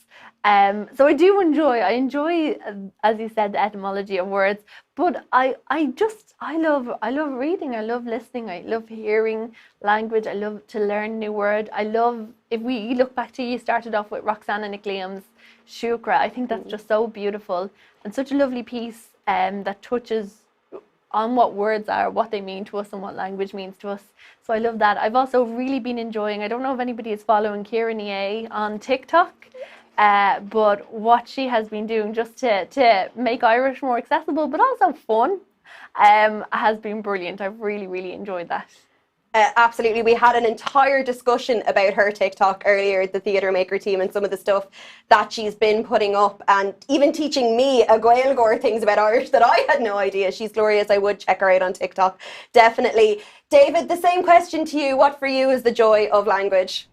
So I enjoy, as you said, the etymology of words, but I love reading, I love listening, I love hearing language, I love to learn new word. I love, if we look back to, you started off with Roxana Nicliam's Shukra, I think that's just so beautiful and such a lovely piece that touches on what words are, what they mean to us, and what language means to us. So I love that. I've also really been enjoying, I don't know if anybody is following Ciara Ní on TikTok, but what she has been doing just to make Irish more accessible, but also fun, has been brilliant. I've really enjoyed that. Absolutely. We had an entire discussion about her TikTok earlier, the Theatre Maker team, and some of the stuff that she's been putting up, and even teaching me a Gaeilgeoir things about Irish that I had no idea. She's glorious. I would check her out on TikTok, definitely. David, the same question to you. What for you is the joy of language?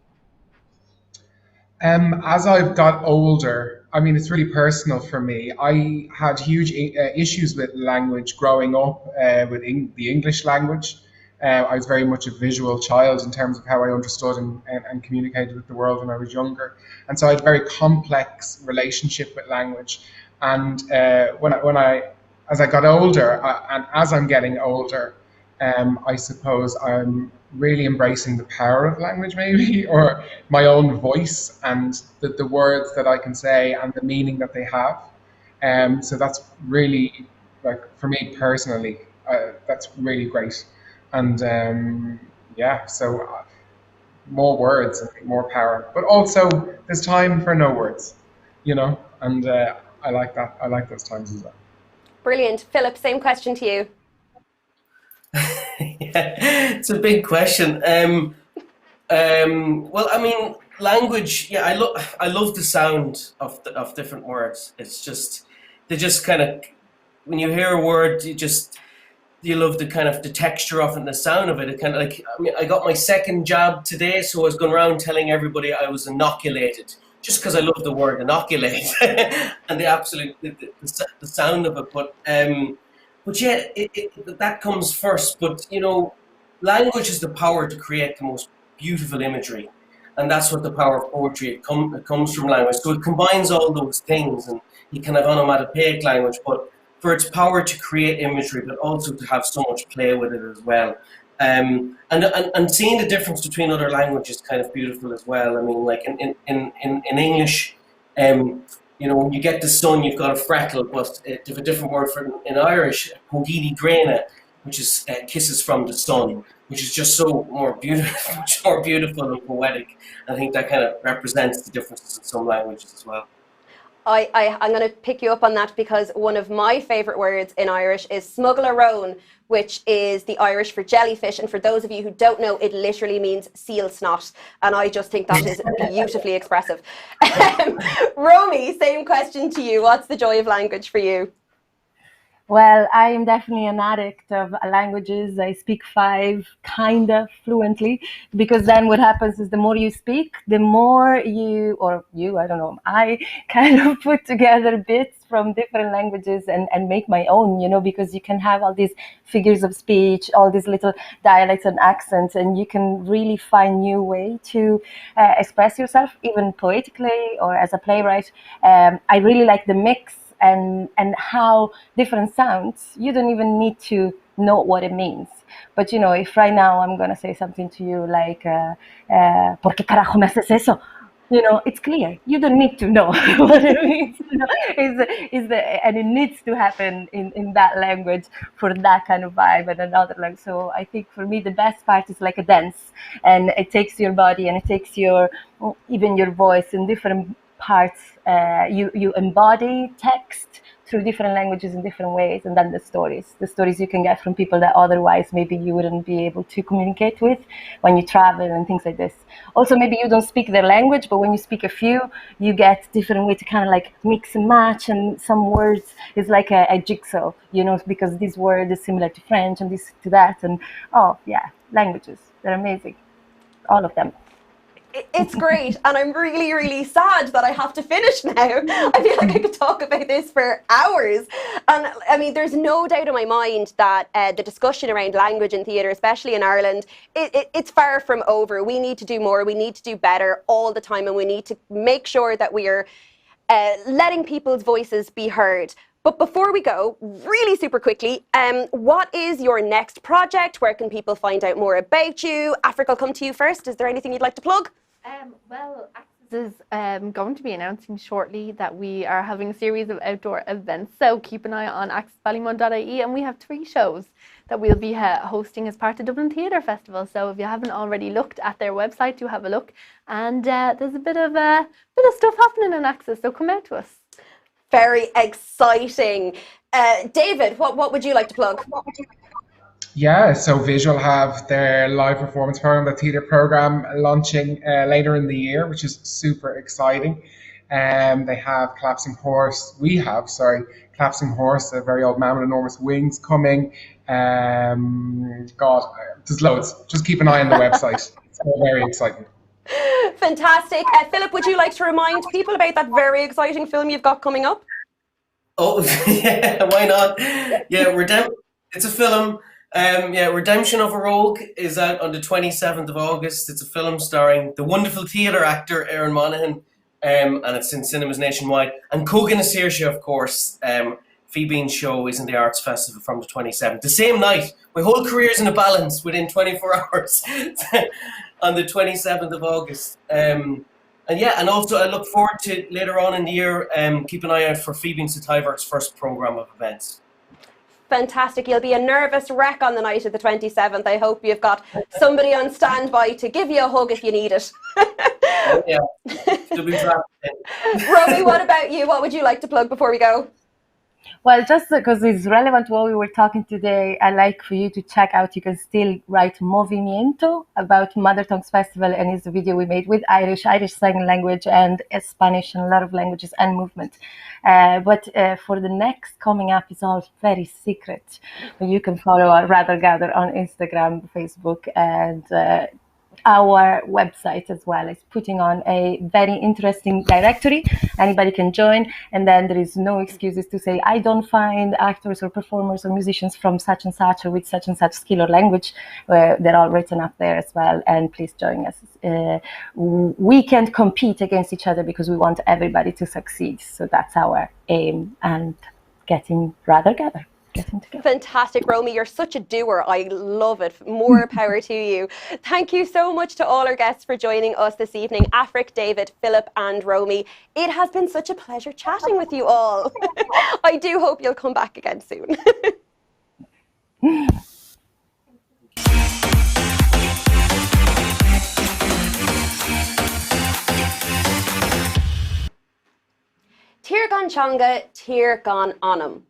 As I've got older, I mean, it's really personal for me. I had huge issues with language growing up, with the English language. I was very much a visual child in terms of how I understood and communicated with the world when I was younger. And so I had a very complex relationship with language. And as I got older, and as I'm getting older, I suppose I'm really embracing the power of language, maybe, or my own voice and the words that I can say and the meaning that they have. So that's really, like, for me personally, that's really great. And yeah, so more words, I think, more power. But also, there's time for no words, you know, and I like that. I like those times as well. Brilliant. Philip, same question to you. Yeah, it's a big question. Well, I mean, language. Yeah, I love the sound of different words. It's just, they just kind of, when you hear a word, you love the kind of the texture of it and the sound of it. It kind of like, I mean, I got my second jab today, so I was going around telling everybody I was inoculated, just because I love the word inoculate and the absolute the sound of it. But yeah, that comes first. But you know, language has the power to create the most beautiful imagery, and that's what the power of poetry. It comes from language, so it combines all those things, and you can have onomatopoeic language, but for its power to create imagery, but also to have so much play with it as well. And seeing the difference between other languages is kind of beautiful as well. I mean, like in English, you know, when you get the sun, you've got a freckle, but they have a different word for in Irish, Pogini Grena. which is Kisses from the Sun, which is just so more beautiful, much more beautiful and poetic. I think that kind of represents the differences in some languages as well. I'm going to pick you up on that because one of my favourite words in Irish is smugglerone, which is the Irish for jellyfish. And for those of you who don't know, it literally means seal snot. And I just think that is beautifully expressive. Romy, same question to you. What's the joy of language for you? Well, I am definitely an addict of languages. I speak 5 kind of fluently, because then what happens is the more you speak, the more I kind of put together bits from different languages and make my own, you know, because you can have all these figures of speech, all these little dialects and accents, and you can really find new way to express yourself, even poetically or as a playwright. I really like the mix and how different sounds, you don't even need to know what it means. But you know, if right now I'm gonna say something to you like ¿por qué carajo me haces eso? You know, it's clear. You don't need to know what it means. You know, and it needs to happen in that language for that kind of vibe and another language. So I think for me the best part is like a dance, and it takes your body and it takes even your voice in different parts. You embody text through different languages in different ways, and then the stories you can get from people that otherwise maybe you wouldn't be able to communicate with when you travel and things like this. Also, maybe you don't speak their language, but when you speak a few, you get different way to kind of like mix and match, and some words is like a jigsaw, you know, because this word is similar to French and this to that, and oh yeah, languages, they're amazing, all of them. It's great, and I'm really, really sad that I have to finish now. I feel like I could talk about this for hours. And I mean, there's no doubt in my mind that the discussion around language in theatre, especially in Ireland, it's far from over. We need to do more, we need to do better all the time, and we need to make sure that we are letting people's voices be heard. But before we go, really super quickly, what is your next project? Where can people find out more about you? AIFRIC, I'll come to you first. Is there anything you'd like to plug? Well, Access is going to be announcing shortly that we are having a series of outdoor events. So keep an eye on accessballymun.ie, and we have 3 shows that we'll be hosting as part of Dublin Theatre Festival. So if you haven't already looked at their website, do have a look. And there's a bit of stuff happening in Access, so come out to us. Very exciting. David, what would you like to plug? Yeah, so Visual have their live performance program, the theatre program, launching later in the year, which is super exciting. They have Collapsing Horse. Collapsing Horse, a very old man with enormous wings, coming. God, there's loads. Just keep an eye on the website. It's all very exciting. Fantastic. Philip, would you like to remind people about that very exciting film you've got coming up? Oh, yeah, why not? Yeah, it's a film. Redemption of a Rogue is out on the 27th of August. It's a film starring the wonderful theatre actor Aaron Monaghan, and it's in cinemas nationwide. And Cógan na Saoirse, of course. Fíbín show is in the Arts Festival from the 27th. The same night, my whole career's in a balance within 24 hours on the 27th of August. And also I look forward to later on in the year, keep an eye out for Fíbín Taibhdhearc's first programme of events. Fantastic. You'll be a nervous wreck on the night of the 27th. I hope you've got somebody on standby to give you a hug if you need it. Oh, yeah. Romy, what about you? What would you like to plug before we go? Well, just because it's relevant to what we were talking today, I'd like for you to check out, you can still write Movimiento about Mother Tongues Festival, and it's a video we made with Irish sign language and Spanish and a lot of languages and movement. But for the next coming up, it's all very secret. But you can follow our Rather Gather on Instagram, Facebook, and our website as well is putting on a very interesting directory. Anybody can join, and then there is no excuses to say I don't find actors or performers or musicians from such and such or with such and such skill or language. They're all written up there as well, and please join us. We can't compete against each other because we want everybody to succeed, so that's our aim, and getting Rather Gather. Fantastic, Romy. You're such a doer. I love it. More power to you. Thank you so much to all our guests for joining us this evening. AIFRIC, David, Philip and Romy. It has been such a pleasure chatting with you all. I do hope you'll come back again soon. Seanchanga Tír gan Anam.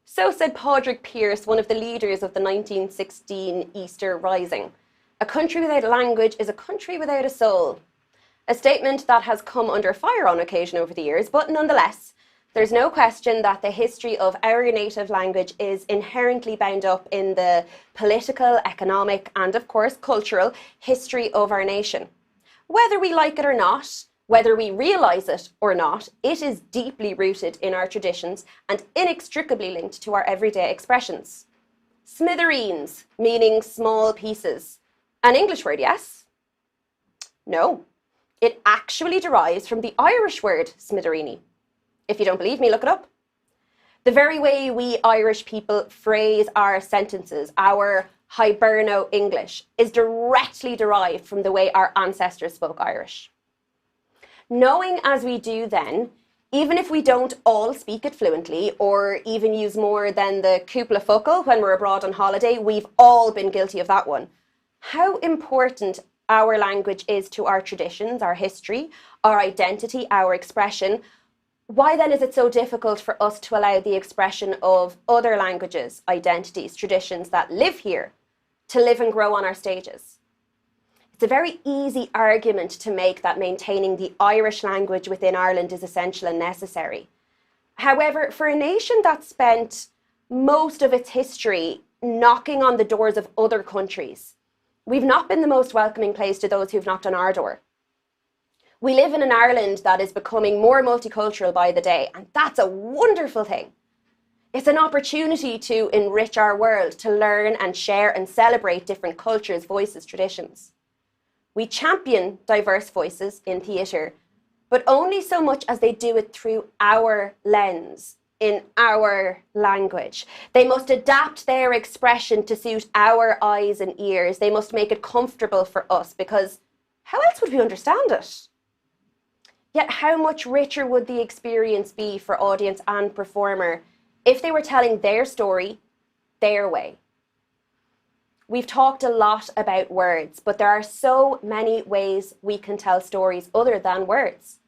So said Padraig Pearse, one of the leaders of the 1916 Easter Rising. A country without a language is a country without a soul. A statement that has come under fire on occasion over the years, but nonetheless, there's no question that the history of our native language is inherently bound up in the political, economic, and of course, cultural history of our nation. Whether we like it or not, whether we realise it or not, it is deeply rooted in our traditions and inextricably linked to our everyday expressions. Smithereens, meaning small pieces. An English word, yes? No. It actually derives from the Irish word smithereenie. If you don't believe me, look it up. The very way we Irish people phrase our sentences, our Hiberno English, is directly derived from the way our ancestors spoke Irish. Knowing as we do then, even if we don't all speak it fluently or even use more than the cúpla focal when we're abroad on holiday, we've all been guilty of that one. How important our language is to our traditions, our history, our identity, our expression. Why then is it so difficult for us to allow the expression of other languages, identities, traditions that live here to live and grow on our stages? It's a very easy argument to make that maintaining the Irish language within Ireland is essential and necessary. However, for a nation that spent most of its history knocking on the doors of other countries, we've not been the most welcoming place to those who've knocked on our door. We live in an Ireland that is becoming more multicultural by the day, and that's a wonderful thing. It's an opportunity to enrich our world, to learn and share and celebrate different cultures, voices, traditions. We champion diverse voices in theatre, but only so much as they do it through our lens, in our language. They must adapt their expression to suit our eyes and ears. They must make it comfortable for us, because how else would we understand it? Yet how much richer would the experience be for audience and performer if they were telling their story their way? We've talked a lot about words, but there are so many ways we can tell stories other than words.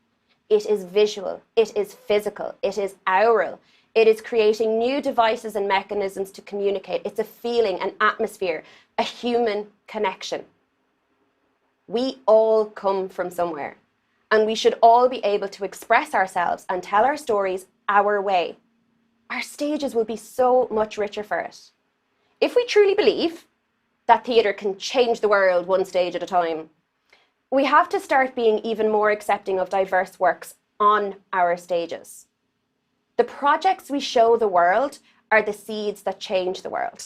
It is visual, it is physical, it is aural. It is creating new devices and mechanisms to communicate. It's a feeling, an atmosphere, a human connection. We all come from somewhere, and we should all be able to express ourselves and tell our stories our way. Our stages will be so much richer for it. If we truly believe that theatre can change the world one stage at a time, we have to start being even more accepting of diverse works on our stages. The projects we show the world are the seeds that change the world.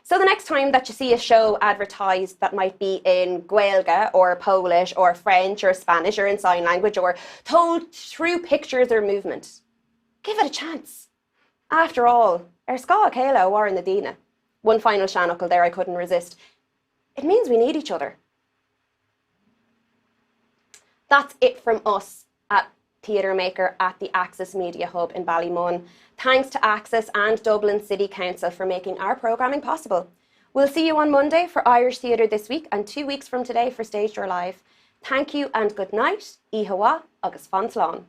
So the next time that you see a show advertised that might be in Gaeilge or Polish or French or Spanish or in sign language or told through pictures or movement, give it a chance. After all, ar sca céile war in the Dina. One final seanachal there I couldn't resist. It means we need each other. That's it from us at Theatre Maker at the Access Media Hub in Ballymun. Thanks to Access and Dublin City Council for making our programming possible. We'll see you on Monday for Irish Theatre This Week and 2 weeks from today for Stage Door Live. Thank you and good night. Ihawa agus fan slán.